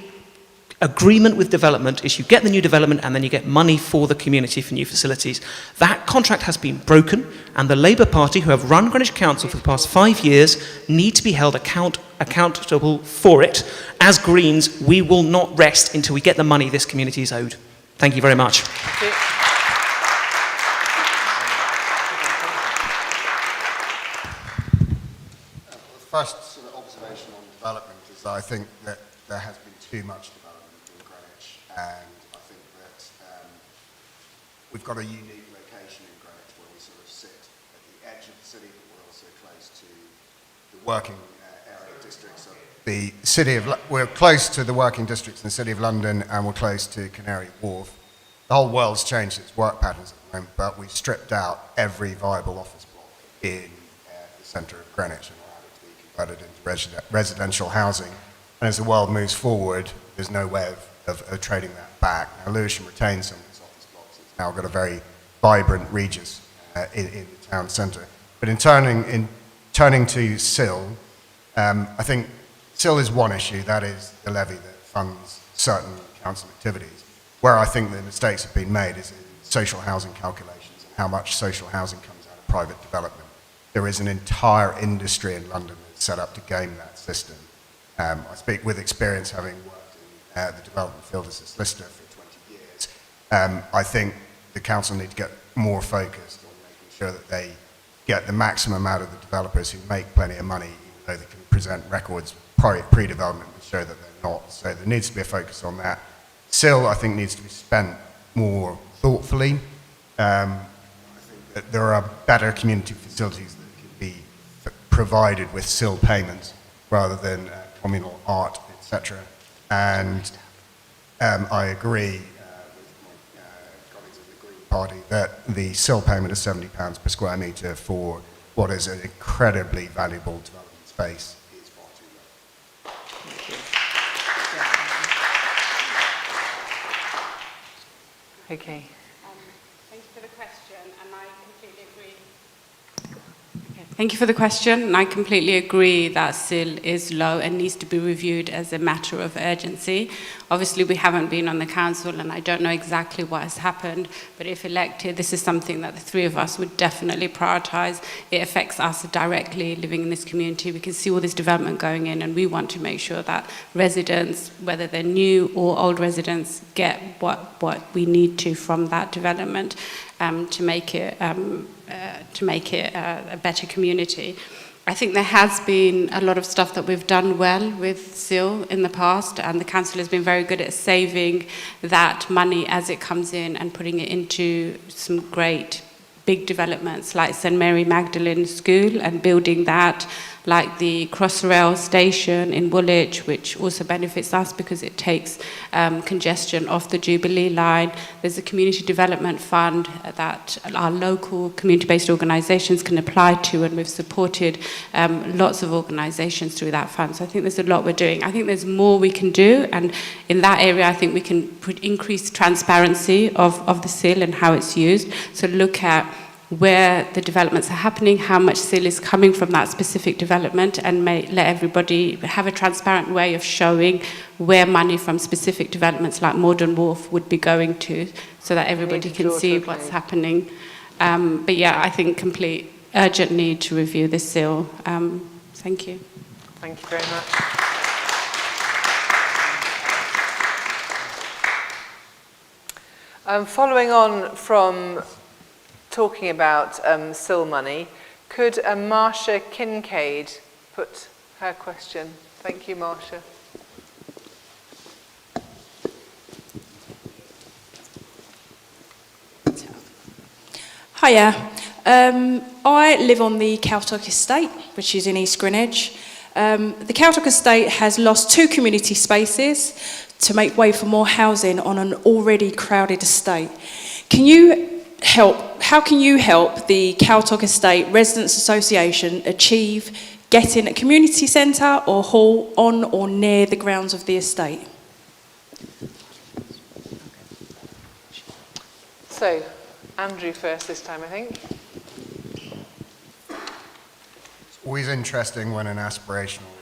agreement with development is you get the new development and then you get money for the community for new facilities. That contract has been broken, and the Labour Party, who have run Greenwich Council for the past 5 years, need to be held accountable for it. As Greens, we will not rest until we get the money this community is owed. Thank you very much. Thank you. The first sort of observation on development is that I think that there has been too much development in Greenwich, and I think that we've got a unique location in Greenwich where we sort of sit at the edge of the city, but we're also close to the working area districts of the city of. We're close to the working districts in the city of London, and we're close to Canary Wharf. The whole world's changed its work patterns at the moment, but we've stripped out every viable office block in the centre of Greenwich and allowed it to be converted into residential housing. And as the world moves forward, there's no way of of trading that back. Now, Lewisham retains some of its office blocks. It's now got a very vibrant Regis in the town centre. But in turning to SIL, I think SIL is one issue, that is the levy that funds certain council activities. Where I think the mistakes have been made is in social housing calculations and how much social housing comes out of private development. There is an entire industry in London that's set up to game that system. I speak with experience, having worked in the development field as a solicitor for 20 years. I think the council need to get more focused on making sure that they get the maximum out of the developers who make plenty of money, even though they can present records pre-development to show that they're not. So there needs to be a focus on that. SIL, I think, needs to be spent more thoughtfully. I think that there are better community facilities that can be provided with SIL payments rather than communal art, etc. And I agree with my colleagues of the Green Party that the SIL payment of £70 per square metre for what is an incredibly valuable development space is far too low. Okay. Thank you for the question, and I completely agree. Thank you for the question, and I completely agree that SIL is low and needs to be reviewed as a matter of urgency. Obviously, we haven't been on the council, and I don't know exactly what has happened, but if elected, this is something that the three of us would definitely prioritise. It affects us directly living in this community. We can see all this development going in, and we want to make sure that residents, whether they're new or old residents, get what we need to from that development to make it a better community. I think there has been a lot of stuff that we've done well with SIL in the past, and the council has been very good at saving that money as it comes in and putting it into some great big developments like St Mary Magdalene School and building that, like the Crossrail station in Woolwich, which also benefits us because it takes congestion off the Jubilee line. There's a community development fund that our local community-based organisations can apply to, and we've supported lots of organisations through that fund. So I think there's a lot we're doing. I think there's more we can do, and in that area I think we can increase transparency of the SIL and how it's used. So look at where the developments are happening, how much SIL is coming from that specific development, and let everybody have a transparent way of showing where money from specific developments like Morden Wharf would be going to, so that everybody can see what's happening. But yeah, I think complete urgent need to review this SIL. Thank you. Thank you very much. Following on from talking about SIL money, could Marcia Kincaid put her question? Thank you, Marcia. Hiya. I live on the Caltock estate, which is in East Greenwich. The Caltock estate has lost 2 community spaces to make way for more housing on an already crowded estate. How can you help the Caltock Estate Residents Association achieve getting a community centre or hall on or near the grounds of the estate? So, Andrew first this time, I think. It's always interesting when an aspirational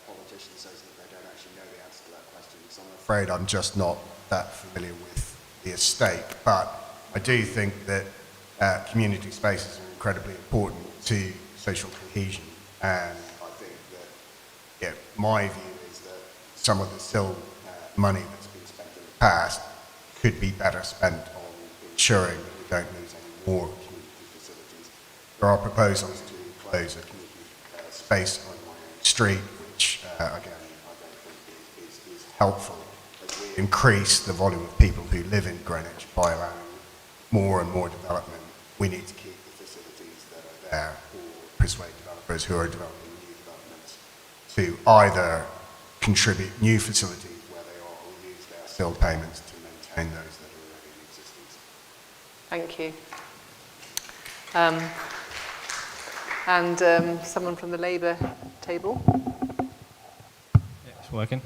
politician says that they don't actually know the answer to that question, because I'm afraid I'm just not that familiar with the estate. But I do think that community spaces are incredibly important to social cohesion, and I think that, my view is that some of the SIL money that's been spent in the past could be better spent on ensuring that we don't lose any more community facilities. There are proposals to close a community space on my own street, which again I don't think is helpful as we increase the volume of people who live in Greenwich by allowing more and more development. We need to keep the facilities that are there, or persuade developers who are developing new developments to either contribute new facilities where they are, or use their SIL payments to maintain those that are already in existence. Thank you. And someone from the Labour table. Yeah, it's working.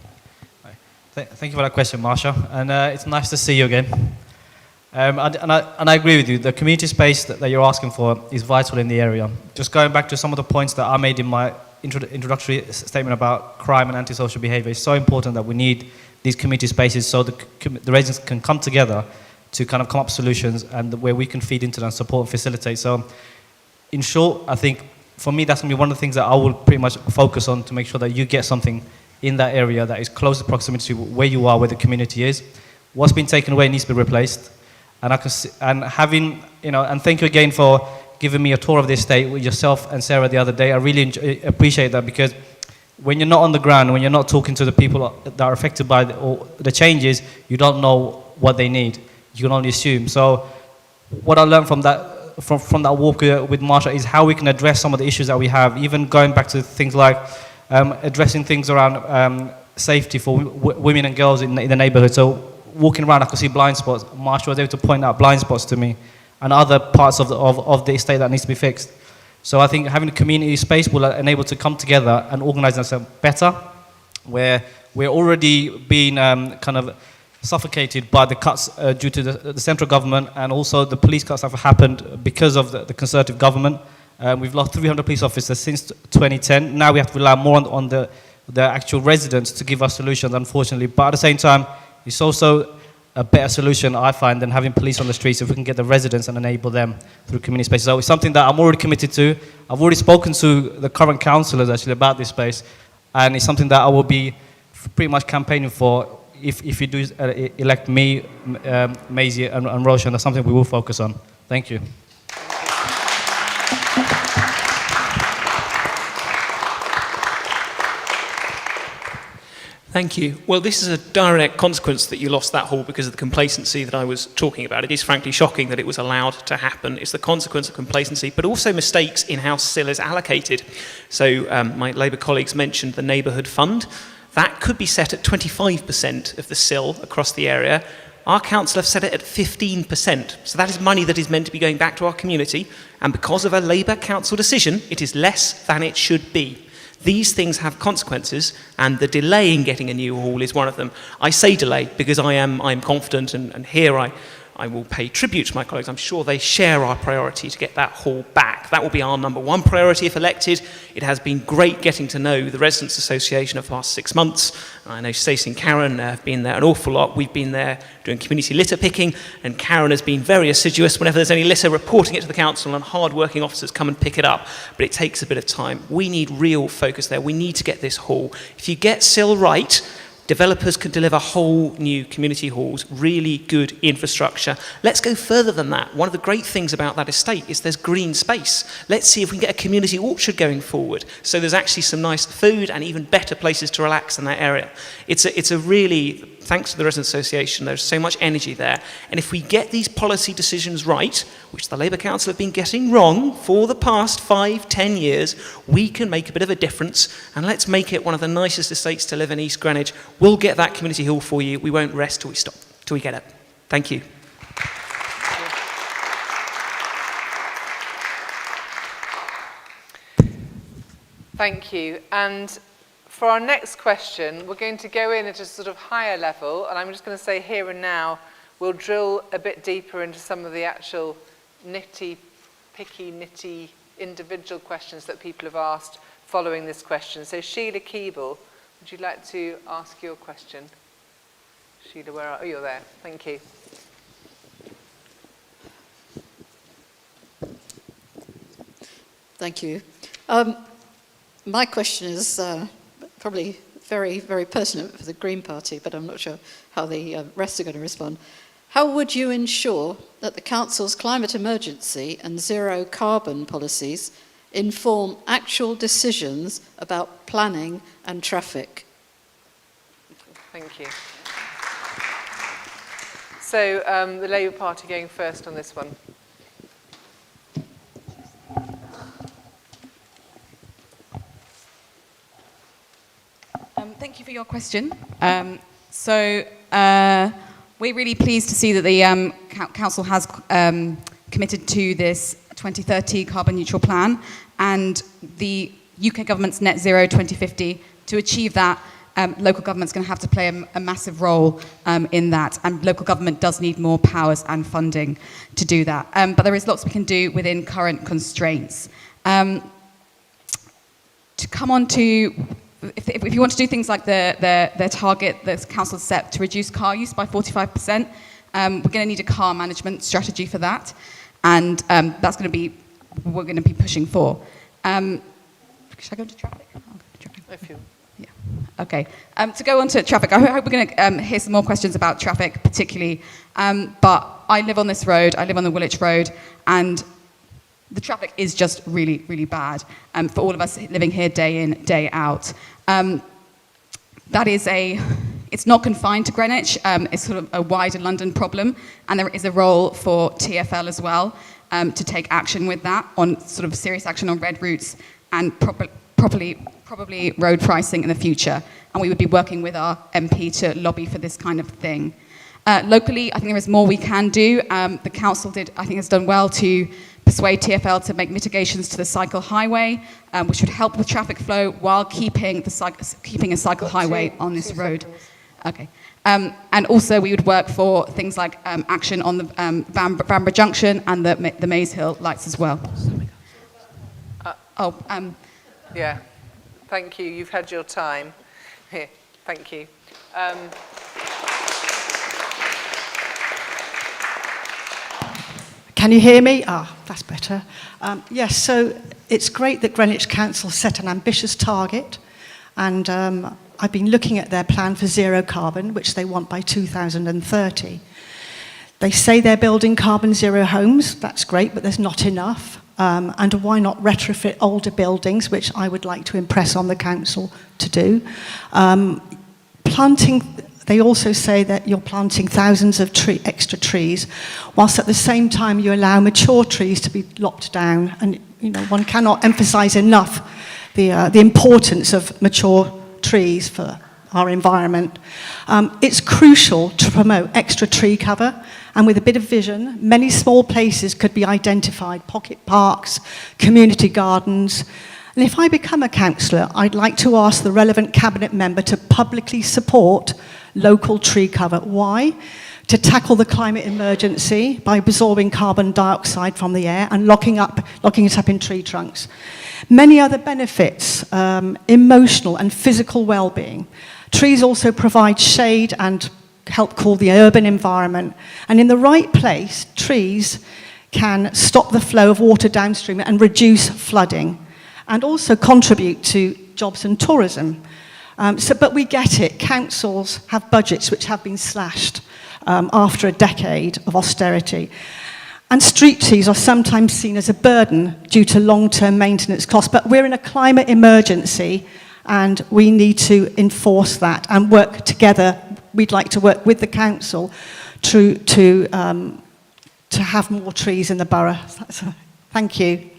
Thank you for that question, Marsha. And it's nice to see you again. And I agree with you. The community space that you're asking for is vital in the area. Just going back to some of the points that I made in my introductory statement about crime and antisocial behaviour, it's so important that we need these community spaces so the residents can come together to kind of come up with solutions and where we can feed into them, support and facilitate. So in short, I think for me that's going to be one of the things that I will pretty much focus on to make sure that you get something in that area that is close to proximity to where you are, where the community is. What's been taken away needs to be replaced. And I can see, and having, and thank you again for giving me a tour of the estate with yourself and Sarah the other day. I really appreciate that, because when you're not on the ground, when you're not talking to the people that are affected by the changes, you don't know what they need. You can only assume. So what I learned from that walk with Marsha is how we can address some of the issues that we have, even going back to things like addressing things around safety for women and girls in the neighborhood. So walking around, I could see blind spots. Marsha was able to point out blind spots to me and other parts of the estate that needs to be fixed. So I think having a community space will enable to come together and organize ourselves better, where we're already being kind of suffocated by the cuts due to the central government, and also the police cuts that have happened because of the Conservative government. We've lost 300 police officers since 2010. Now we have to rely more on the actual residents to give us solutions, unfortunately. But at the same time, it's also a better solution, I find, than having police on the streets if we can get the residents and enable them through community spaces. So it's something that I'm already committed to. I've already spoken to the current councillors actually about this space, and it's something that I will be pretty much campaigning for if you do elect me, Maisie and Roshan. That's something we will focus on. Thank you. Thank you. Well, this is a direct consequence that you lost that hall because of the complacency that I was talking about. It is frankly shocking that it was allowed to happen. It's the consequence of complacency, but also mistakes in how SIL is allocated. So my Labour colleagues mentioned the neighbourhood fund. That could be set at 25% of the SIL across the area. Our council have set it at 15%. So that is money that is meant to be going back to our community. And because of a Labour council decision, it is less than it should be. These things have consequences, and the delay in getting a new hall is one of them. I say delay because I'm confident, and here I will pay tribute to my colleagues. I'm sure they share our priority to get that hall back. That will be our number one priority if elected. It has been great getting to know the Residents' Association over the past 6 months. I know Stacy and Karen have been there an awful lot. We've been there doing community litter picking, and Karen has been very assiduous whenever there's any litter, reporting it to the council, and hard-working officers come and pick it up. But it takes a bit of time. We need real focus there. We need to get this hall. If you get SIL right, developers can deliver whole new community halls, really good infrastructure. Let's go further than that. One of the great things about that estate is there's green space. Let's see if we can get a community orchard going forward. So there's actually some nice food and even better places to relax in that area. It's a really, thanks to the Residents' Association, there's so much energy there. And if we get these policy decisions right, which the Labour Council have been getting wrong for the past 5-10 years, we can make a bit of a difference. And let's make it one of the nicest estates to live in East Greenwich. We'll get that community hall for you. We won't rest till we get it. Thank you. Thank you. And for our next question, we're going to go in at a sort of higher level, and I'm just going to say here and now, we'll drill a bit deeper into some of the actual nitty individual questions that people have asked following this question. So Sheila Keeble, would you like to ask your question? Sheila, where are you? Oh, you're there. Thank you. Thank you. My question is probably very, very pertinent for the Green Party, but I'm not sure how the rest are going to respond. How would you ensure that the Council's climate emergency and zero carbon policies inform actual decisions about planning and traffic? Thank you. So the Labour Party going first on this one. Thank you for your question. We're really pleased to see that the Council has committed to this 2030 carbon neutral plan and the UK government's net zero 2050. To achieve that, local government's going to have to play a massive role in that, and local government does need more powers and funding to do that. But there is lots we can do within current constraints. To come on to, if you want to do things like the target the council set to reduce car use by 45%, we're going to need a car management strategy for that, and that's going to be what we're going to be pushing for. Should I go into traffic? I'll go to traffic. If you... Yeah. Okay. To go on to traffic, I hope we're going to hear some more questions about traffic, particularly. But I live on this road. I live on the Woolwich Road, and the traffic is just really, really bad for all of us living here day in, day out. It's not confined to Greenwich. It's sort of a wider London problem, and there is a role for TfL as well to take action with that, on sort of serious action on red routes and probably road pricing in the future. And we would be working with our MP to lobby for this kind of thing. Locally, I think there is more we can do. The council has done well to persuade TfL to make mitigations to the cycle highway, which would help with traffic flow while keeping a cycle highway on this road. Okay. And also we would work for things like action on the Vanbrugh Junction and the Maze Hill lights as well. Yeah, thank you. You've had your time. Here, thank you. Can you hear me? That's better. Yes, so it's great that Greenwich Council set an ambitious target, and I've been looking at their plan for zero carbon, which they want by 2030. They say they're building carbon zero homes. That's great, but there's not enough. And why not retrofit older buildings, which I would like to impress on the council to do. They also say that you're planting thousands of extra trees, whilst at the same time you allow mature trees to be lopped down. And one cannot emphasize enough the importance of mature trees for our environment. It's crucial to promote extra tree cover, and with a bit of vision, many small places could be identified, pocket parks, community gardens. And if I become a councillor, I'd like to ask the relevant cabinet member to publicly support local tree cover. Why? To tackle the climate emergency by absorbing carbon dioxide from the air and locking it up in tree trunks. Many other benefits, emotional and physical well-being. Trees also provide shade and help cool the urban environment. And in the right place, trees can stop the flow of water downstream and reduce flooding, and also contribute to jobs and tourism. But we get it. Councils have budgets which have been slashed after a decade of austerity. And street trees are sometimes seen as a burden due to long-term maintenance costs. But we're in a climate emergency, and we need to enforce that and work together. We'd like to work with the council to have more trees in the borough. Thank you.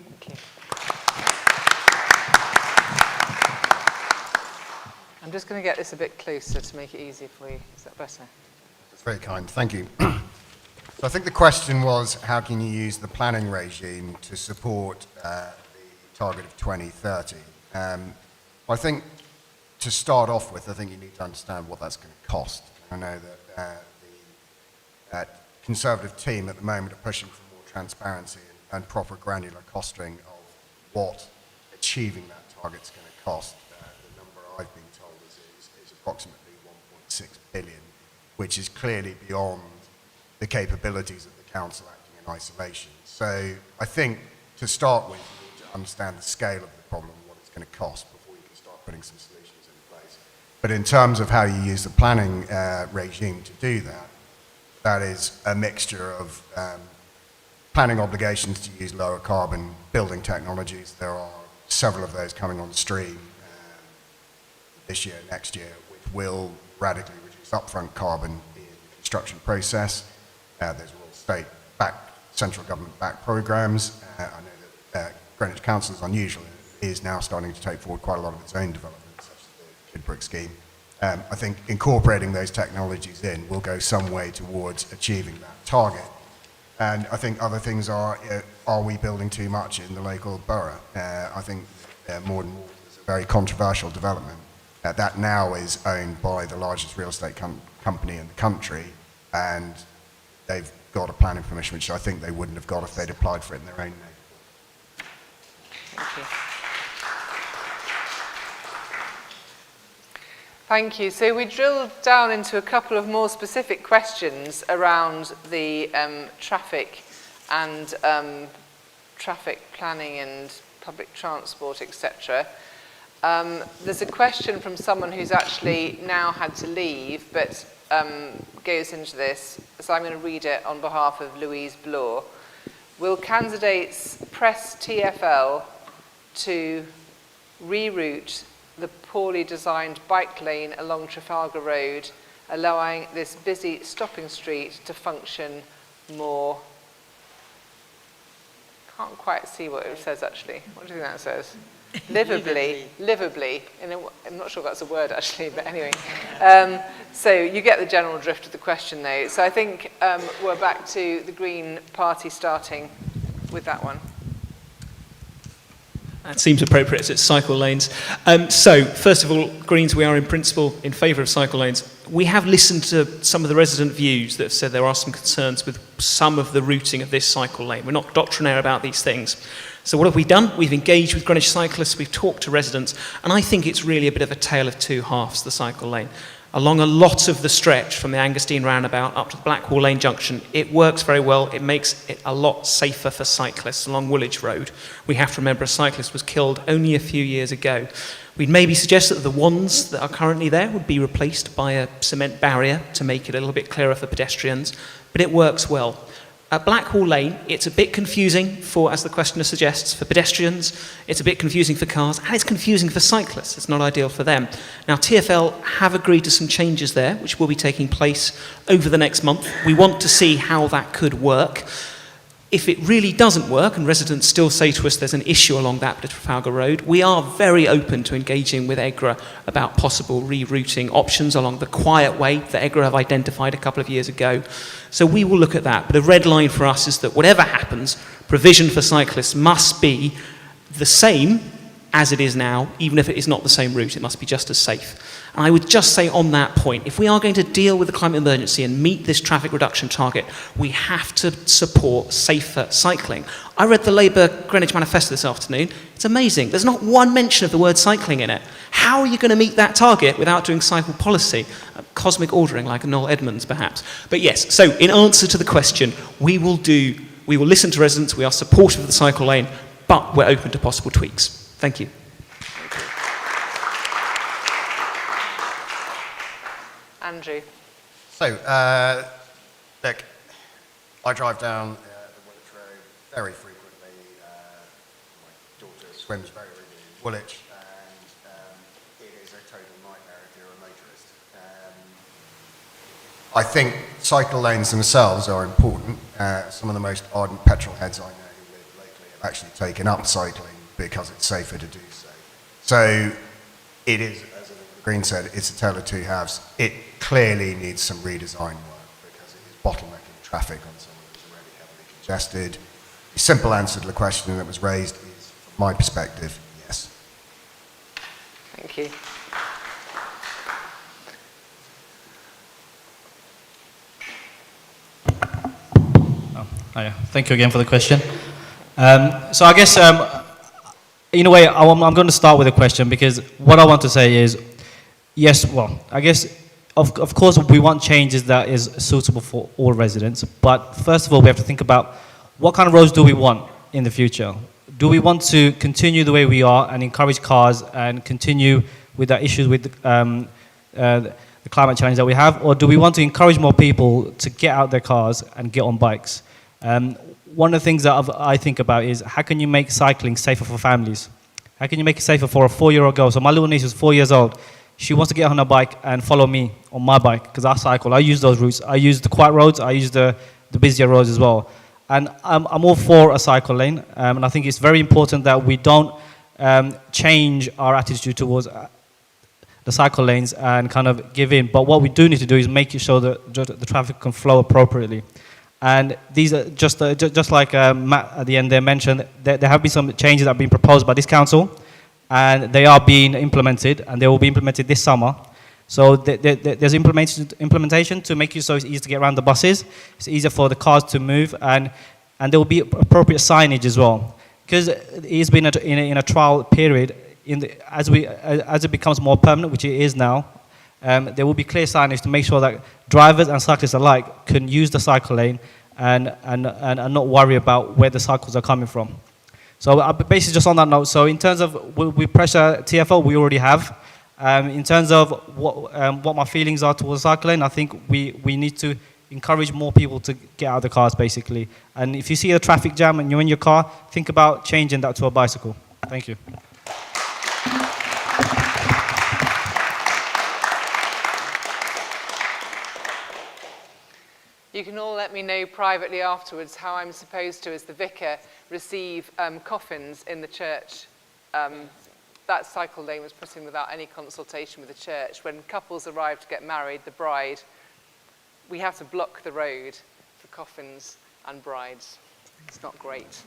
I'm just going to get this a bit closer to make it easier for you. Is that better? That's very kind. Thank you. So I think the question was, how can you use the planning regime to support the target of 2030? I think to start off with, I think you need to understand what that's going to cost. I know that the Conservative team at the moment are pushing for more transparency and proper granular costing of what achieving that target's going to cost. The number I've been told is approximately 1.6 billion, which is clearly beyond the capabilities of the council acting in isolation. So I think to start with, you need to understand the scale of the problem and what it's going to cost before you can start putting some solutions in place. But in terms of how you use the planning regime to do that, that is a mixture of planning obligations to use lower carbon building technologies. There are several of those coming on stream this year, next year, which will radically reduce upfront carbon in the construction process. There's all state-backed, central government-backed programs. I know that Greenwich Council is unusual. It is now starting to take forward quite a lot of its own developments, such as the Kid Brick scheme. I think incorporating those technologies in will go some way towards achieving that target. And I think other things are we building too much in the local borough? I think Morden Water is a very controversial development. That now is owned by the largest real estate company in the country, and they've got a planning permission, which I think they wouldn't have got if they'd applied for it in their own name. Thank you. Thank you. So we drilled down into a couple of more specific questions around the traffic and traffic planning and public transport, etc. There's a question from someone who's actually now had to leave, but goes into this, so I'm going to read it on behalf of Louise Bloor. Will candidates press TfL to reroute the poorly designed bike lane along Trafalgar Road, allowing this busy stopping street to function more? Can't quite see what it says actually. What do you think that says? Livably. I'm not sure if that's a word actually, but anyway. So you get the general drift of the question though. So I think we're back to the Green Party starting with that one. That seems appropriate, it's cycle lanes. So, first of all, Greens, we are in principle in favour of cycle lanes. We have listened to some of the resident views that have said there are some concerns with some of the routing of this cycle lane. We're not doctrinaire about these things. So what have we done? We've engaged with Greenwich cyclists, we've talked to residents, and I think it's really a bit of a tale of two halves, the cycle lane. Along a lot of the stretch from the Angerstein roundabout up to the Blackwall Lane junction, it works very well. It makes it a lot safer for cyclists along Woolwich Road. We have to remember a cyclist was killed only a few years ago. We'd maybe suggest that the wands that are currently there would be replaced by a cement barrier to make it a little bit clearer for pedestrians, but it works well. At Blackwall Lane, it's a bit confusing for, as the questioner suggests, for pedestrians, it's a bit confusing for cars, and it's confusing for cyclists. It's not ideal for them. Now, TfL have agreed to some changes there, which will be taking place over the next month. We want to see how that could work. If it really doesn't work, and residents still say to us there's an issue along that bit of Trafalgar Road, we are very open to engaging with EGRA about possible rerouting options along the quiet way that EGRA have identified a couple of years ago. So we will look at that. But the red line for us is that whatever happens, provision for cyclists must be the same as it is now, even if it is not the same route. It must be just as safe. And I would just say on that point, if we are going to deal with the climate emergency and meet this traffic reduction target, we have to support safer cycling. I read the Labour Greenwich Manifesto this afternoon. It's amazing. There's not one mention of the word cycling in it. How are you going to meet that target without doing cycle policy? Cosmic ordering, like Noel Edmonds, perhaps. But yes, so in answer to the question, we will listen to residents, we are supportive of the cycle lane, but we're open to possible tweaks. Thank you. Andrew. So, look, I drive down the Woolwich Road very frequently. My daughter swims very regularly in Woolwich, and it is a total nightmare if you're a motorist. I think cycle lanes themselves are important. Some of the most ardent petrol heads I know who live locally have actually taken up cycling because it's safer to do so. So it is, as Green said, it's a tale of two halves. It clearly needs some redesign work because it is bottlenecking traffic on something that's already heavily congested. The simple answer to the question that was raised is, from my perspective, yes. Thank you. Thank you again for the question. So I guess, in a way, I'm going to start with a question because what I want to say is, yes, well, I guess, of course, we want changes that is suitable for all residents. But first of all, we have to think about what kind of roads do we want in the future? Do we want to continue the way we are and encourage cars and continue with the issues with the climate challenge that we have? Or do we want to encourage more people to get out their cars and get on bikes? One of the things that I think about is how can you make cycling safer for families? How can you make it safer for a 4-year-old girl? So my little niece is 4 years old. She wants to get on her bike and follow me on my bike because I cycle. I use those routes. I use the quiet roads. I use the busier roads as well. And I'm all for a cycle lane. And I think it's very important that we don't change our attitude towards the cycle lanes and kind of give in. But what we do need to do is make sure that the traffic can flow appropriately. And these are just like Matt at the end there mentioned, there have been some changes that have been proposed by this council. and they are being implemented, and they will be implemented this summer. So there's implementation to make it so it's easy to get around the buses. It's easier for the cars to move, and there will be appropriate signage as well. Because it's been in a trial period, as it becomes more permanent, which it is now, there will be clear signage to make sure that drivers and cyclists alike can use the cycle lane and not worry about where the cycles are coming from. So basically just on that note, so in terms of will we pressure TfL, we already have. In terms of what my feelings are towards cycle lane, I think we need to encourage more people to get out of the cars, basically. And if you see a traffic jam and you're in your car, think about changing that to a bicycle. Thank you. You can all let me know privately afterwards how I'm supposed to, as the vicar, receive coffins in the church. That cycle lane was put in without any consultation with the church. When couples arrive to get married, the bride, we have to block the road for coffins and brides. It's not great.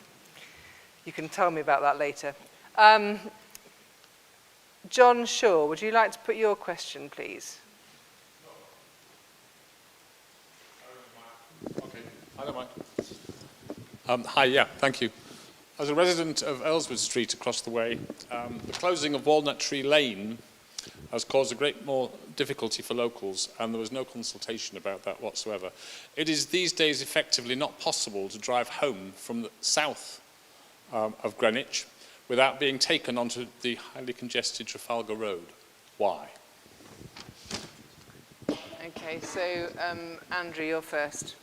You can tell me about that later. John Shaw, would you like to put your question, please? Okay, I don't mind. Hi, yeah, thank you. As a resident of Earlswood Street across the way, the closing of Walnut Tree Lane has caused a great more difficulty for locals, and there was no consultation about that whatsoever. It is these days effectively not possible to drive home from the south of Greenwich without being taken onto the highly congested Trafalgar Road. Why? Okay, so Andrew, you're first.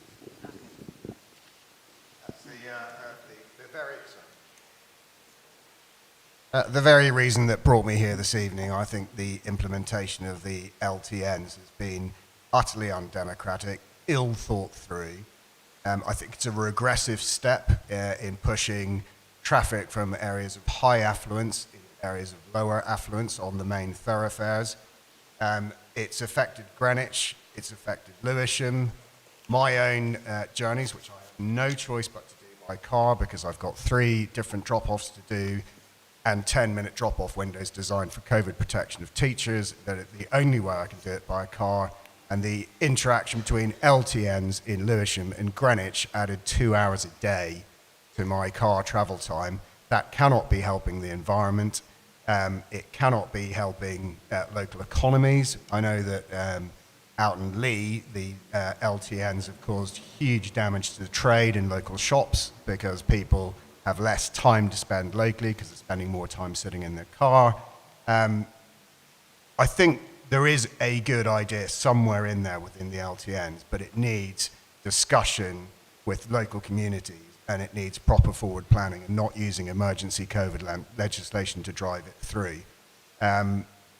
The very reason that brought me here this evening, I think the implementation of the LTNs has been utterly undemocratic, ill thought through. I think it's a regressive step in pushing traffic from areas of high affluence in areas of lower affluence on the main thoroughfares. It's affected Greenwich, it's affected Lewisham. My own journeys, which I have no choice but to do by car because I've got 3 different drop-offs to do and 10-minute drop-off windows designed for COVID protection of teachers, that the only way I can do it by car, and the interaction between LTNs in Lewisham and Greenwich added 2 hours a day to my car travel time. That cannot be helping the environment. It cannot be helping local economies. I know that out in Lee, the LTNs have caused huge damage to the trade in local shops because people have less time to spend locally because they're spending more time sitting in their car. I think there is a good idea somewhere in there within the LTNs, but it needs discussion with local communities, and it needs proper forward planning and not using emergency COVID legislation to drive it through.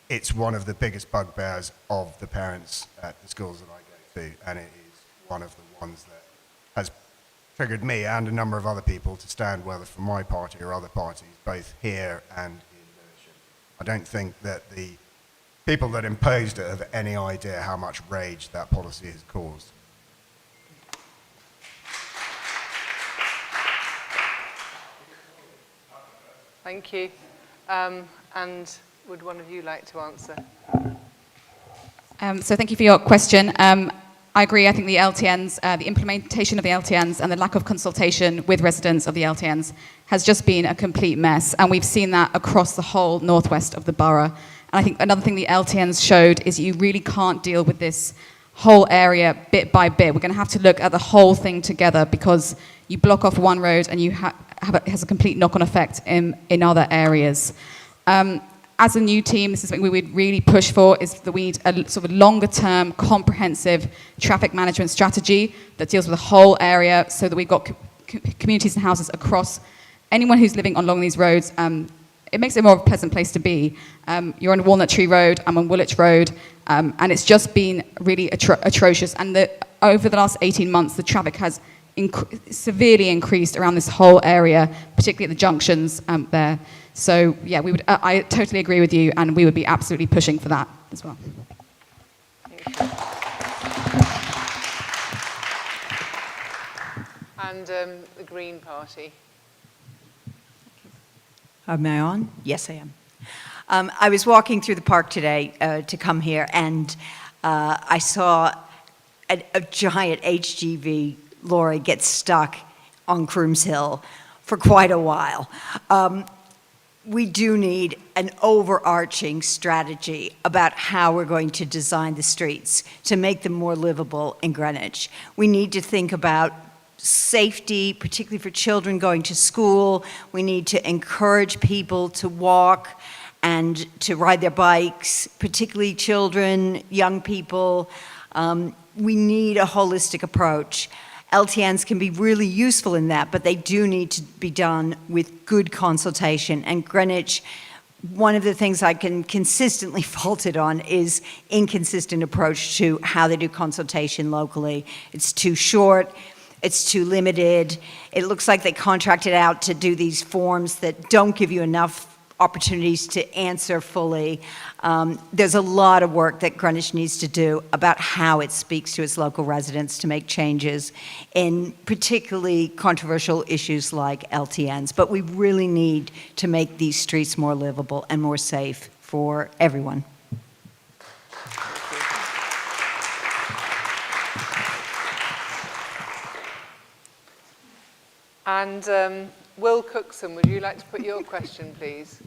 It's one of the biggest bugbears of the parents at the schools that I go to, and it is one of the ones that has triggered me and a number of other people to stand, whether for my party or other parties, both here and in Lewisham. I don't think that the people that imposed it have any idea how much rage that policy has caused. Thank you. And would one of you like to answer? So thank you for your question. I agree. I think the LTNs, the implementation of the LTNs and the lack of consultation with residents of the LTNs has just been a complete mess. And we've seen that across the whole northwest of the borough. And I think another thing the LTNs showed is you really can't deal with this whole area bit by bit. We're going to have to look at the whole thing together because you block off one road and it has a complete knock-on effect in other areas. As a new team, this is something we would really push for, is that we need a sort of longer-term, comprehensive traffic management strategy that deals with the whole area so that we've got communities and houses across anyone who's living along these roads. It makes it more of a pleasant place to be. You're on Walnut Tree Road, I'm on Woolwich Road, and it's just been really atrocious. And over the last 18 months, the traffic has severely increased around this whole area, particularly at the junctions there. So yeah, I totally agree with you, and we would be absolutely pushing for that as well. And the Green Party. Am I on? Yes, I am. I was walking through the park today to come here, and I saw a giant HGV lorry get stuck on Crooms Hill for quite a while. We do need an overarching strategy about how we're going to design the streets to make them more livable in Greenwich. We need to think about safety, particularly for children going to school. We need to encourage people to walk and to ride their bikes, particularly children, young people. We need a holistic approach. LTNs can be really useful in that, but they do need to be done with good consultation. And Greenwich, one of the things I can consistently fault it on is inconsistent approach to how they do consultation locally. It's too short, it's too limited. It looks like they contracted out to do these forms that don't give you enough opportunities to answer fully. There's a lot of work that Greenwich needs to do about how it speaks to its local residents to make changes in particularly controversial issues like LTNs. But we really need to make these streets more livable and more safe for everyone. And Will Cookson, would you like to put your question, please?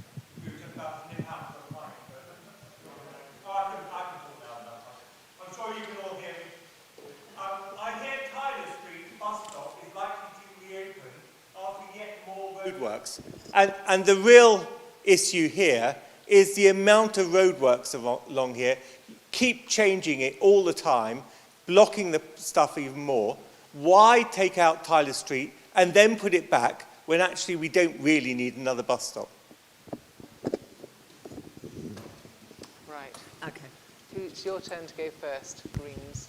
I'm sure you can all hear me. I hear Tyler Street bus stop is likely to reopen after yet more roadworks. And the real issue here is the amount of roadworks along here. Keep changing it all the time, blocking the stuff even more. Why take out Tyler Street and then put it back when actually we don't really need another bus stop? Right. Okay. It's your turn to go first, Greens.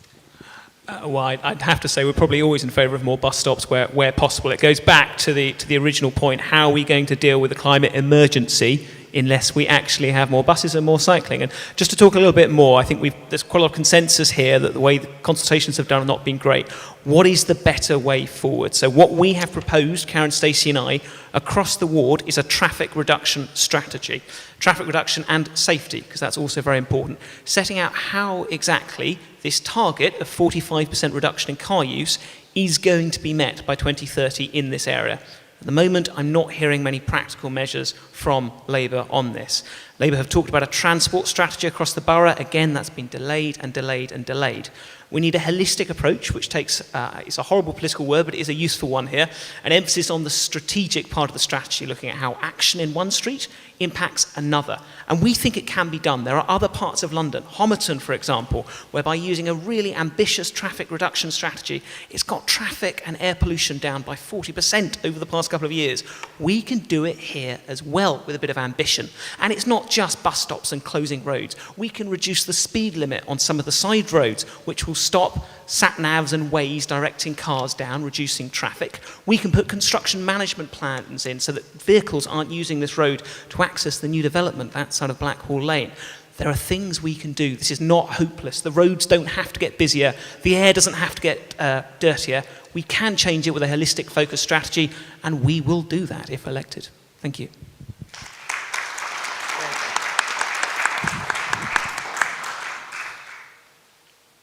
Well, I'd have to say we're probably always in favour of more bus stops where possible. It goes back to the original point: how are we going to deal with the climate emergency unless we actually have more buses and more cycling? And just to talk a little bit more, I think there's quite a lot of consensus here that the way the consultations have done have not been great. What is the better way forward? So what we have proposed, Karen, Stacey and I, across the ward is a traffic reduction strategy. Traffic reduction and safety, because that's also very important. Setting out how exactly this target of 45% reduction in car use is going to be met by 2030 in this area. At the moment, I'm not hearing many practical measures from Labour on this. Labour have talked about a transport strategy across the borough. Again, that's been delayed and delayed and delayed. We need a holistic approach, which takes, it's a horrible political word, but it is a useful one here, an emphasis on the strategic part of the strategy, looking at how action in one street impacts another. And we think it can be done. There are other parts of London, Homerton, for example, whereby using a really ambitious traffic reduction strategy, it's got traffic and air pollution down by 40% over the past couple of years. We can do it here as well with a bit of ambition. And it's not just bus stops and closing roads. We can reduce the speed limit on some of the side roads, which will stop sat-navs and ways directing cars down, reducing traffic. We can put construction management plans in so that vehicles aren't using this road to access the new development that side of Blackhall Lane. There are things we can do. This is not hopeless. The roads don't have to get busier. The air doesn't have to get dirtier. We can change it with a holistic focus strategy, and we will do that if elected. Thank you.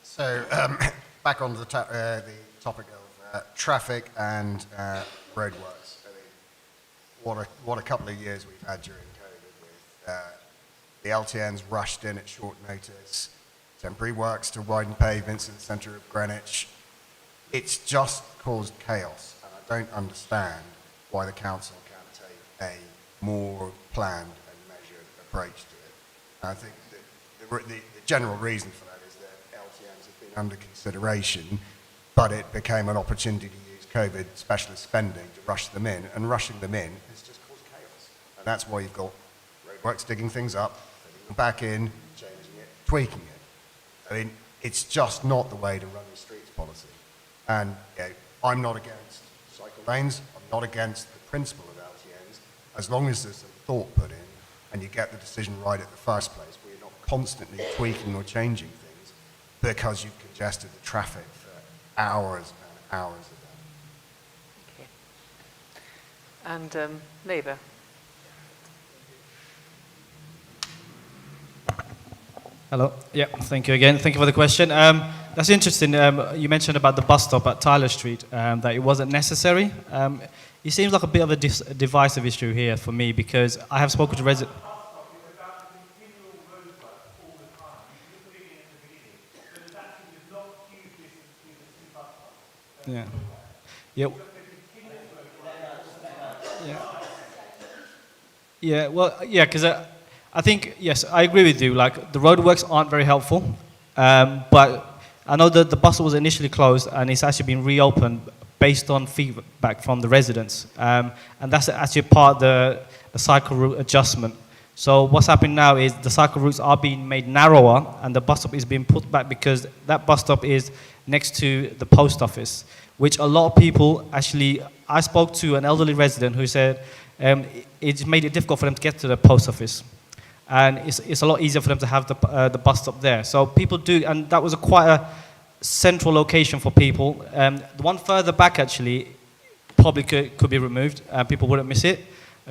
So, back on the topic of traffic and roadworks. I mean, what a couple of years we've had during COVID with the LTNs rushed in at short notice, temporary works to widen pavements in the centre of Greenwich. It's just caused chaos, and I don't understand why the council can't take a more planned and measured approach to it. And I think that the general reason for that is that LTNs have been under consideration, but it became an opportunity to use COVID specialist spending to rush them in, and rushing them in has just caused chaos. And that's why you've got roadworks digging things up, putting them back in, changing it, tweaking it. I mean, it's just not the way to run the streets policy. And I'm not against cycle lanes, I'm not against the principle of LTNs, as long as there's some thought put in and you get the decision right at the first place, where you're not constantly tweaking or changing things because you've congested the traffic for hours and hours a day. Okay. And Labour. Hello. Yeah, thank you again. Thank you for the question. That's interesting. You mentioned about the bus stop at Tyler Street, that it wasn't necessary. It seems like a bit of a divisive issue here for me because I have spoken to residents. Yeah. Yeah. Yeah. Well, yeah, because I think, yes, I agree with you. Like, the roadworks aren't very helpful, but I know that the bus was initially closed and it's actually been reopened based on feedback from the residents, and that's actually part of the cycle route adjustment. So what's happening now is the cycle routes are being made narrower and the bus stop is being put back because that bus stop is next to the post office, which a lot of people actually, I spoke to an elderly resident who said it's made it difficult for them to get to the post office. And it's a lot easier for them to have the bus stop there. So people do, and that was quite a central location for people. The one further back actually probably could be removed. People wouldn't miss it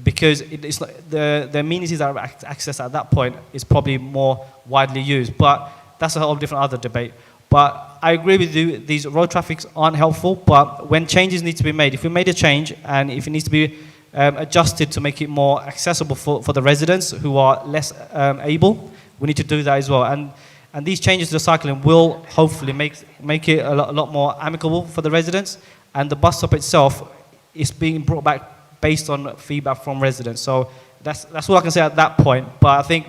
because it's like the amenities that are accessed at that point is probably more widely used. But that's a whole different other debate. But I agree with you, these road traffics aren't helpful, but when changes need to be made, if we made a change and if it needs to be adjusted to make it more accessible for the residents who are less able, we need to do that as well. And these changes to the cycling will hopefully make it a lot more amicable for the residents. And the bus stop itself is being brought back based on feedback from residents. So that's all I can say at that point. But I think,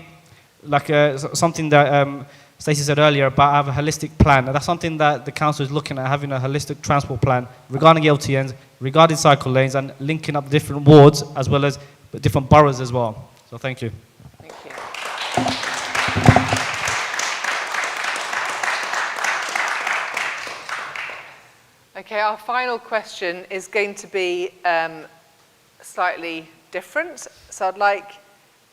like something that Stacy said earlier about have a holistic plan. And that's something that the council is looking at, having a holistic transport plan regarding LTNs, regarding cycle lanes, and linking up different wards as well as different boroughs as well. So thank you. Thank you. Okay, our final question is going to be slightly different. So I'd like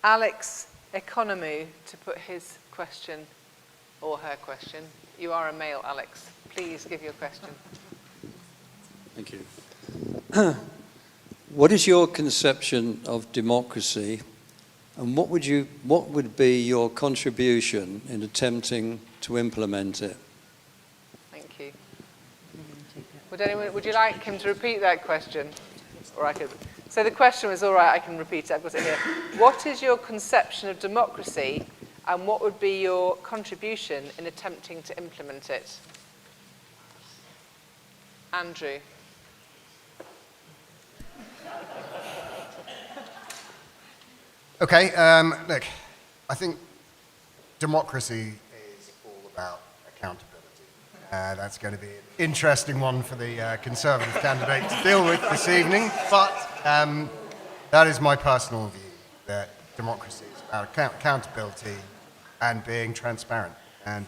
Alex Economou to put his question or her question. You are a male, Alex. Please give your question. Thank you. What is your conception of democracy, and what would be your contribution in attempting to implement it? Thank you. Would you like him to repeat that question? Or I could. So the question was, all right, I can repeat it, I've got it here. What is your conception of democracy, and what would be your contribution in attempting to implement it? Andrew. Okay, look, I think democracy is all about accountability. That's going to be an interesting one for the Conservative candidate to deal with this evening, but that is my personal view, that democracy is about accountability and being transparent and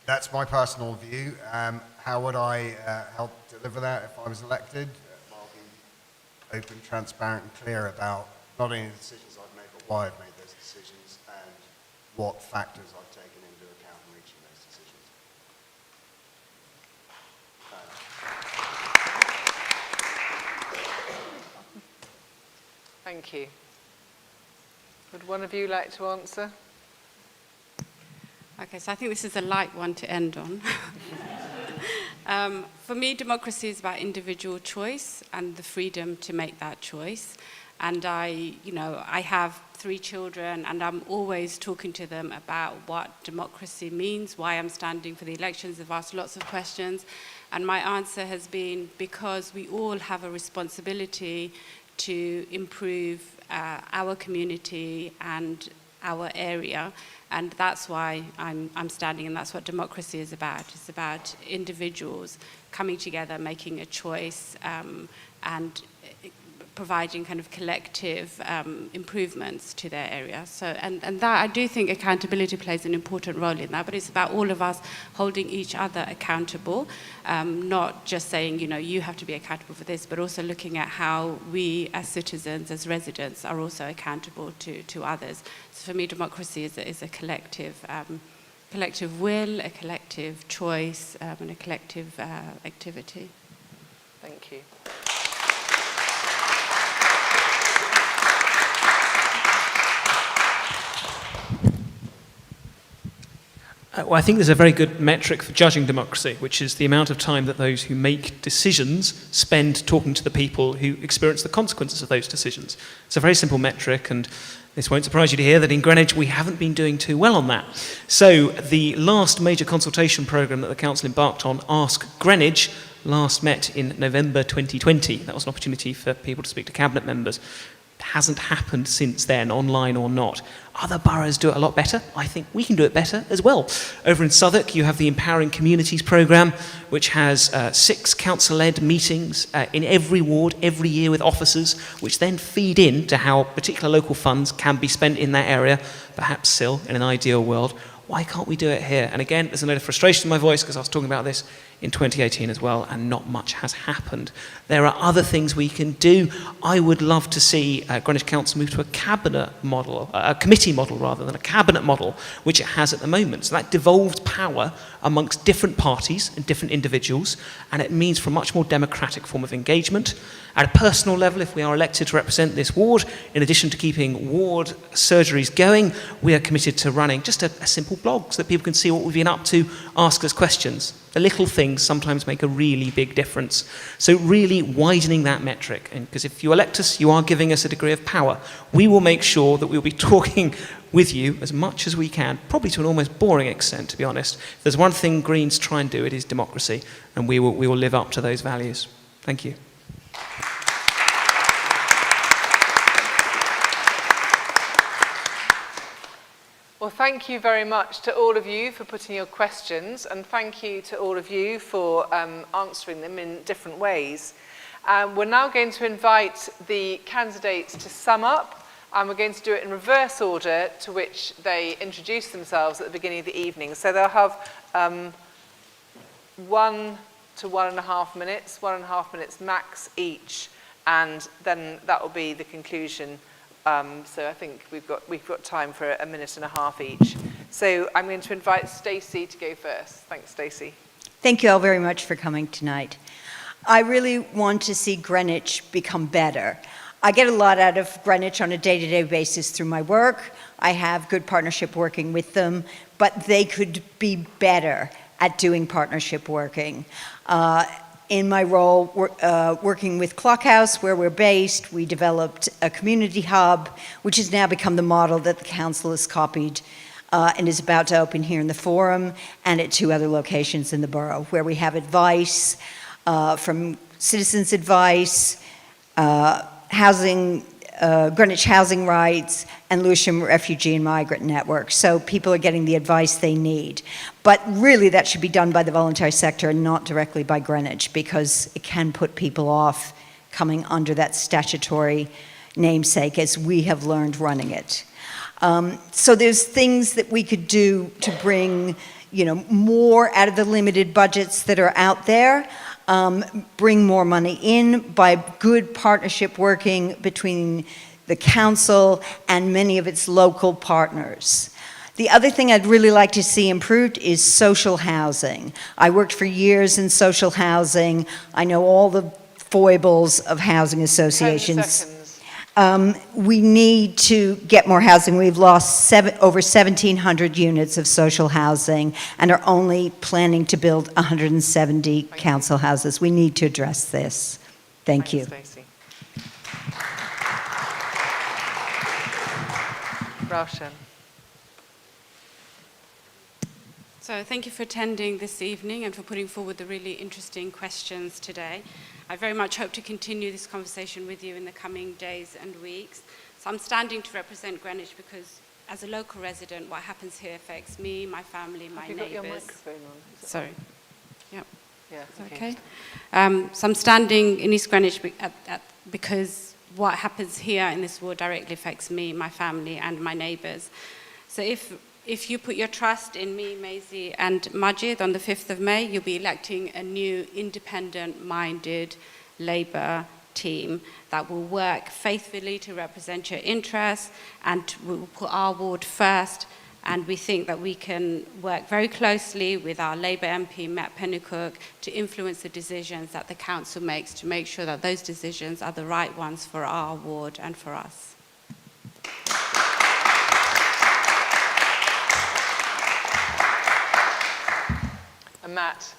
that's my personal view. How would I help deliver that if I was elected? I'll be open, transparent and clear about not only the decisions I've made, but why I've made those decisions and what factors I've taken into account in reaching those decisions. Thank you. Would one of you like to answer? Okay, so I think this is a light one to end on. For me, democracy is about individual choice and the freedom to make that choice. And I have 3 children, and I'm always talking to them about what democracy means, why I'm standing for the elections. They've asked lots of questions, and my answer has been because we all have a responsibility to improve our community and our area, and that's why I'm standing, and that's what democracy is about. It's about individuals coming together, making a choice, and providing kind of collective improvements to their area. So, and that, I do think accountability plays an important role in that, but it's about all of us holding each other accountable, not just saying, you have to be accountable for this, but also looking at how we as citizens, as residents, are also accountable to others. So for me, democracy is a collective will, a collective choice, and a collective activity. Thank you. Well, I think there's a very good metric for judging democracy, which is the amount of time that those who make decisions spend talking to the people who experience the consequences of those decisions. It's a very simple metric, and this won't surprise you to hear that in Greenwich we haven't been doing too well on that. So the last major consultation programme that the Council embarked on, Ask Greenwich, last met in November 2020. That was an opportunity for people to speak to cabinet members. It hasn't happened since then, online or not. Other boroughs do it a lot better. I think we can do it better as well. Over in Southwark, you have the Empowering Communities programme, which has 6 council-led meetings in every ward every year with officers, which then feed in to how particular local funds can be spent in that area, perhaps still in an ideal world. Why can't we do it here? And again, there's a note of frustration in my voice because I was talking about this in 2018 as well, and not much has happened. There are other things we can do. I would love to see Greenwich Council move to a cabinet model, a committee model rather than a cabinet model, which it has at the moment. So that devolves power amongst different parties and different individuals, and it means for a much more democratic form of engagement. At a personal level, if we are elected to represent this ward, in addition to keeping ward surgeries going, we are committed to running just a simple blog so that people can see what we've been up to, ask us questions. The little things sometimes make a really big difference. So really widening that metric, because if you elect us, you are giving us a degree of power. We will make sure that we'll be talking with you as much as we can, probably to an almost boring extent, to be honest. If there's one thing Greens try and do, it is democracy, and we will live up to those values. Thank you. Well, thank you very much to all of you for putting your questions, and thank you to all of you for answering them in different ways. We're now going to invite the candidates to sum up, and we're going to do it in reverse order to which they introduce themselves at the beginning of the evening. So they'll have 1 to 1.5 minutes, 1.5 minutes max each, and then that will be the conclusion. So I think we've got time for 1.5 minutes each. So I'm going to invite Stacy to go first. Thanks, Stacy. Thank you all very much for coming tonight. I really want to see Greenwich become better. I get a lot out of Greenwich on a day-to-day basis through my work. I have good partnership working with them, but they could be better at doing partnership working. In my role, working with Clockhouse, where we're based, we developed a community hub, which has now become the model that the council has copied and is about to open here in the Forum and at 2 other locations in the borough, where we have advice from citizens' advice, Greenwich Housing Rights, and Lewisham Refugee and Migrant Network. So people are getting the advice they need. But really that should be done by the voluntary sector and not directly by Greenwich, because it can put people off coming under that statutory namesake, as we have learned running it. So there's things that we could do to bring, more out of the limited budgets that are out there. Bring more money in by good partnership working between the council and many of its local partners. The other thing I'd really like to see improved is social housing. I worked for years in social housing. I know all the foibles of housing associations. We need to get more housing. We've lost over 1,700 units of social housing and are only planning to build 170 council houses. We need to address this. Thank you. Roshan. So thank you for attending this evening and for putting forward the really interesting questions today. I very much hope to continue this conversation with you in the coming days and weeks. So I'm standing to represent Greenwich because as a local resident, what happens here affects me, my family, my neighbours. Have you got your microphone on? Sorry. Yep. Yeah. Okay. So I'm standing in East Greenwich because what happens here in this ward directly affects me, my family, and my neighbours. So if you put your trust in me, Maisie, and Majid on the 5th of May, you'll be electing a new independent-minded Labour team that will work faithfully to represent your interests and will put our ward first. And we think that we can work very closely with our Labour MP, Matt Pennycook, to influence the decisions that the council makes to make sure that those decisions are the right ones for our ward and for us. And Matt.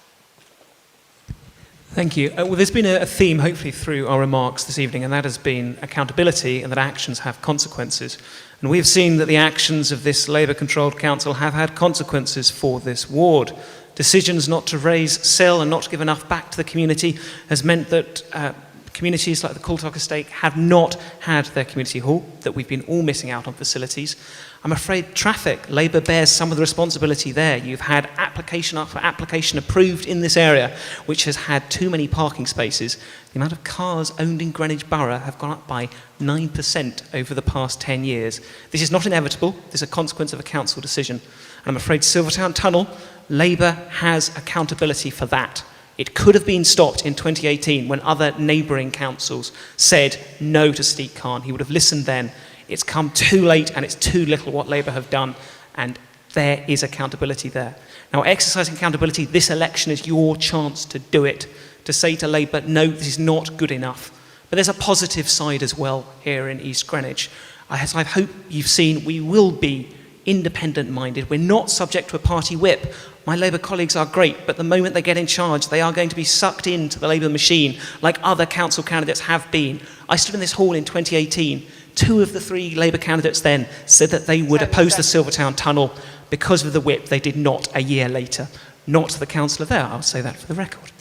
Thank you. Well, there's been a theme, hopefully, through our remarks this evening, and that has been accountability and that actions have consequences. And we've seen that the actions of this Labour-controlled council have had consequences for this ward. Decisions not to raise, sell, and not to give enough back to the community has meant that communities like the Coultock Estate have not had their community hall, that we've been all missing out on facilities. I'm afraid traffic, Labour bears some of the responsibility there. You've had application after application approved in this area, which has had too many parking spaces. The amount of cars owned in Greenwich Borough have gone up by 9% over the past 10 years. This is not inevitable. This is a consequence of a council decision. And I'm afraid Silvertown Tunnel, Labour has accountability for that. It could have been stopped in 2018 when other neighbouring councils said no to Steep Khan. He would have listened then. It's come too late and it's too little what Labour have done, and there is accountability there. Now, exercising accountability, this election is your chance to do it, to say to Labour, no, this is not good enough. But there's a positive side as well here in East Greenwich. As I hope you've seen, we will be independent-minded. We're not subject to a party whip. My Labour colleagues are great, but the moment they get in charge, they are going to be sucked into the Labour machine like other council candidates have been. I stood in this hall in 2018. 2 of the 3 Labour candidates then said that they would oppose the Silvertown Tunnel because of the whip. They did not a year later. Not the councillor there, I'll say that for the record.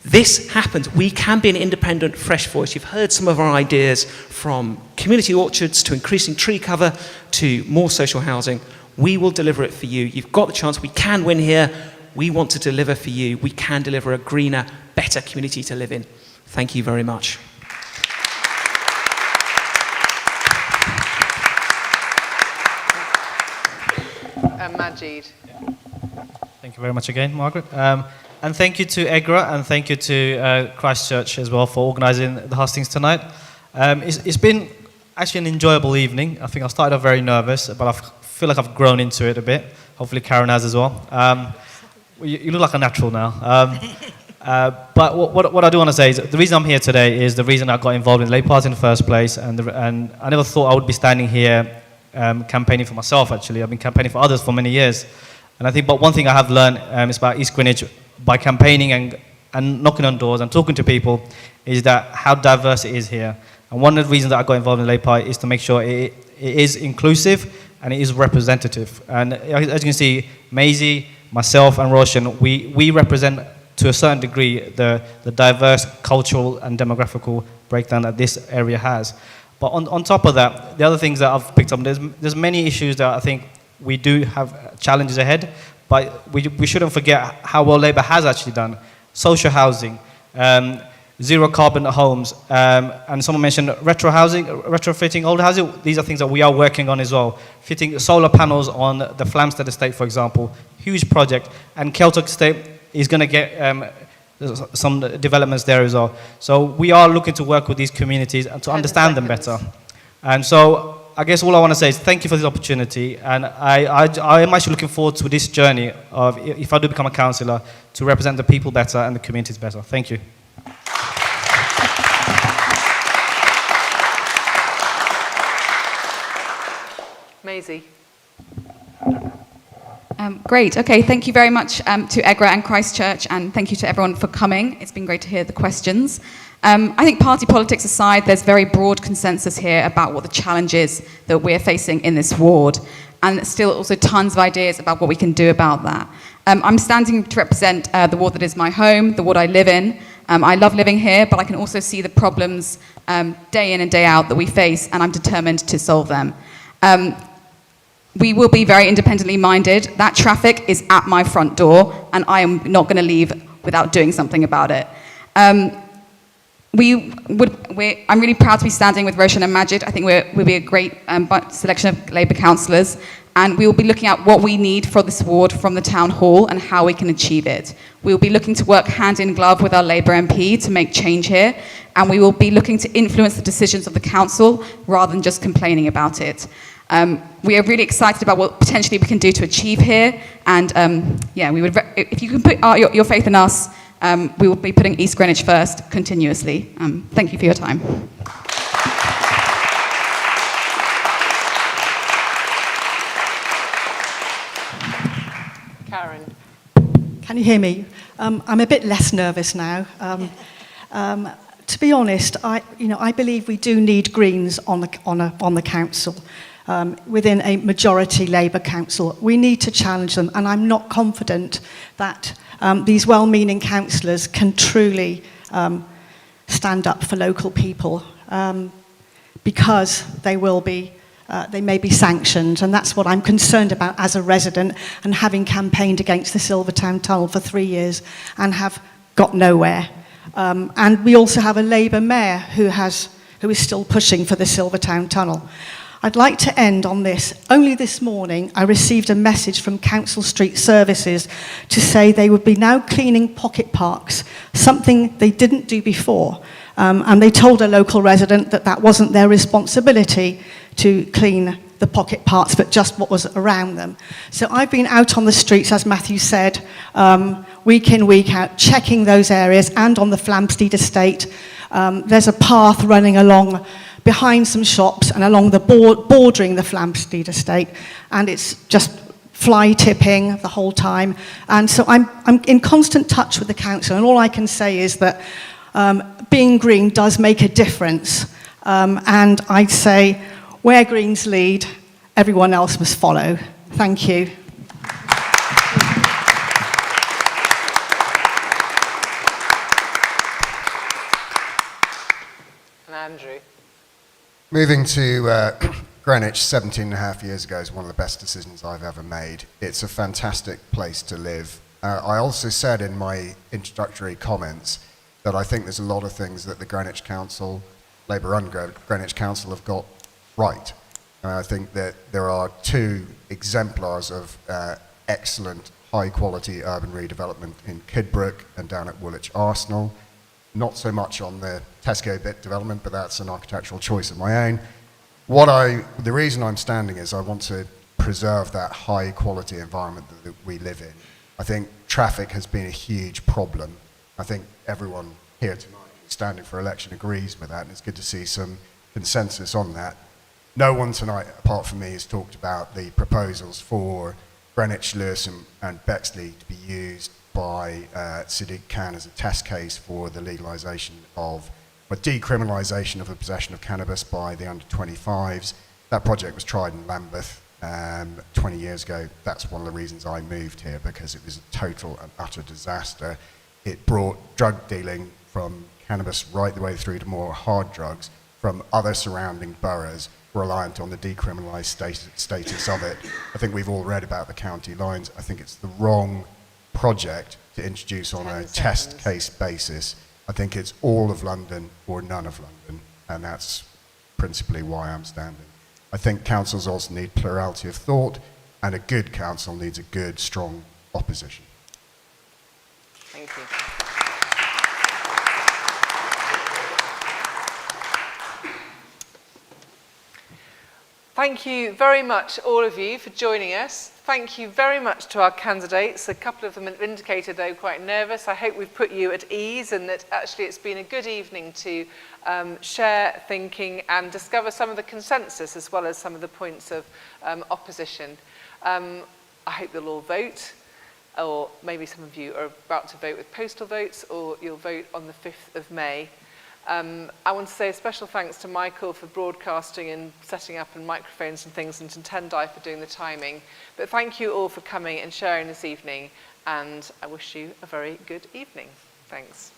This happens. We can be an independent, fresh voice. You've heard some of our ideas, from community orchards to increasing tree cover to more social housing. We will deliver it for you. You've got the chance. We can win here. We want to deliver for you. We can deliver a greener, better community to live in. Thank you very much. Majid. Thank you very much again, Margaret. And thank you to EGRA and thank you to Christchurch as well for organising the hustings tonight. It's been actually an enjoyable evening. I think I started off very nervous, but I feel like I've grown into it a bit. Hopefully Karen has as well. You look like a natural now. But what I do want to say is the reason I'm here today is the reason I got involved in the Labour Party in the first place, and I never thought I would be standing here campaigning for myself, actually. I've been campaigning for others for many years. And I think, but one thing I have learned is about East Greenwich, by campaigning and knocking on doors and talking to people, is that how diverse it is here. And one of the reasons that I got involved in the Labour Party is to make sure it is inclusive and it is representative. And as you can see, Maisie, myself and Roshan, we represent to a certain degree the diverse cultural and demographical breakdown that this area has. But on top of that, the other things that I've picked up, there's many issues that I think we do have challenges ahead, but we shouldn't forget how well Labour has actually done. Social housing, zero carbon homes, and someone mentioned retrofitting old housing. These are things that we are working on as well. Fitting solar panels on the Flamstead estate, for example, huge project. And Coultock Estate is going to get some developments there as well. So we are looking to work with these communities and to understand them better. And so I guess all I want to say is thank you for this opportunity, and I am actually looking forward to this journey of, if I do become a councillor, to represent the people better and the communities better. Thank you. Maisie. Great. Okay, thank you very much to EGRA and Christchurch, and thank you to everyone for coming. It's been great to hear the questions. I think party politics aside, there's very broad consensus here about what the challenge is that we're facing in this ward, and still also tons of ideas about what we can do about that. I'm standing to represent the ward that is my home, the ward I live in. I love living here, but I can also see the problems day in and day out that we face, and I'm determined to solve them. We will be very independently minded. That traffic is at my front door, and I am not going to leave without doing something about it. I'm really proud to be standing with Roshan and Majid. I think we'll be a great selection of Labour councillors, and we will be looking at what we need for this ward from the town hall and how we can achieve it. We will be looking to work hand in glove with our Labour MP to make change here, and we will be looking to influence the decisions of the council rather than just complaining about it. We are really excited about what potentially we can do to achieve here, and if you can put your faith in us, we will be putting East Greenwich first continuously. Thank you for your time. Can you hear me? I'm a bit less nervous now. To be honest, I believe we do need Greens on the council. Within a majority Labour council, we need to challenge them, and I'm not confident that these well-meaning councillors can truly stand up for local people, because they may be sanctioned, and that's what I'm concerned about as a resident, and having campaigned against the Silvertown Tunnel for 3 years and have got nowhere. And we also have a Labour mayor who is still pushing for the Silvertown Tunnel. I'd like to end on this. Only this morning, I received a message from Council Street Services to say they would be now cleaning pocket parks, something they didn't do before. And they told a local resident that that wasn't their responsibility to clean the pocket parks, but just what was around them. So I've been out on the streets, as Matthew said, week in, week out, checking those areas, and on the Flamsteed estate. There's a path running along behind some shops and along the bordering the Flamsteed estate, and it's just fly tipping the whole time. And so I'm in constant touch with the council, and all I can say is that being Green does make a difference. And I'd say where Greens lead, everyone else must follow. Thank you. And Andrew. Moving to Greenwich 17 and a half years ago is one of the best decisions I've ever made. It's a fantastic place to live. I also said in my introductory comments that I think there's a lot of things that the Greenwich Council, Labour-run Greenwich Council, have got right. And I think that there are two exemplars of excellent, high-quality urban redevelopment in Kidbrooke and down at Woolwich Arsenal. Not so much on the Tesco bit development, but that's an architectural choice of my own. The reason I'm standing is I want to preserve that high-quality environment that we live in. I think traffic has been a huge problem. I think everyone here tonight who's standing for election agrees with that, and it's good to see some consensus on that. No one tonight, apart from me, has talked about the proposals for Greenwich, Lewis and Bexley to be used by Sadiq Khan as a test case for the legalisation of, or decriminalisation of the possession of cannabis by the under-25s. That project was tried in Lambeth 20 years ago. That's one of the reasons I moved here, because it was a total and utter disaster. It brought drug dealing from cannabis right the way through to more hard drugs from other surrounding boroughs reliant on the decriminalised status of it. I think we've all read about the county lines. I think it's the wrong project to introduce on a test case basis. I think it's all of London or none of London, and that's principally why I'm standing. I think councils also need plurality of thought, and a good council needs a good, strong opposition. Thank you. Thank you very much, all of you, for joining us. Thank you very much to our candidates. A couple of them have indicated they were quite nervous. I hope we've put you at ease, and that actually it's been a good evening to share thinking and discover some of the consensus as well as some of the points of opposition. I hope you'll all vote, or maybe some of you are about to vote with postal votes, or you'll vote on the 5th of May. I want to say a special thanks to Michael for broadcasting and setting up and microphones and things, and to Tendai for doing the timing. But thank you all for coming and sharing this evening, and I wish you a very good evening. Thanks.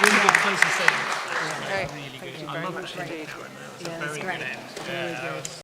Really good closing statement. Thank you very much indeed. Very good end.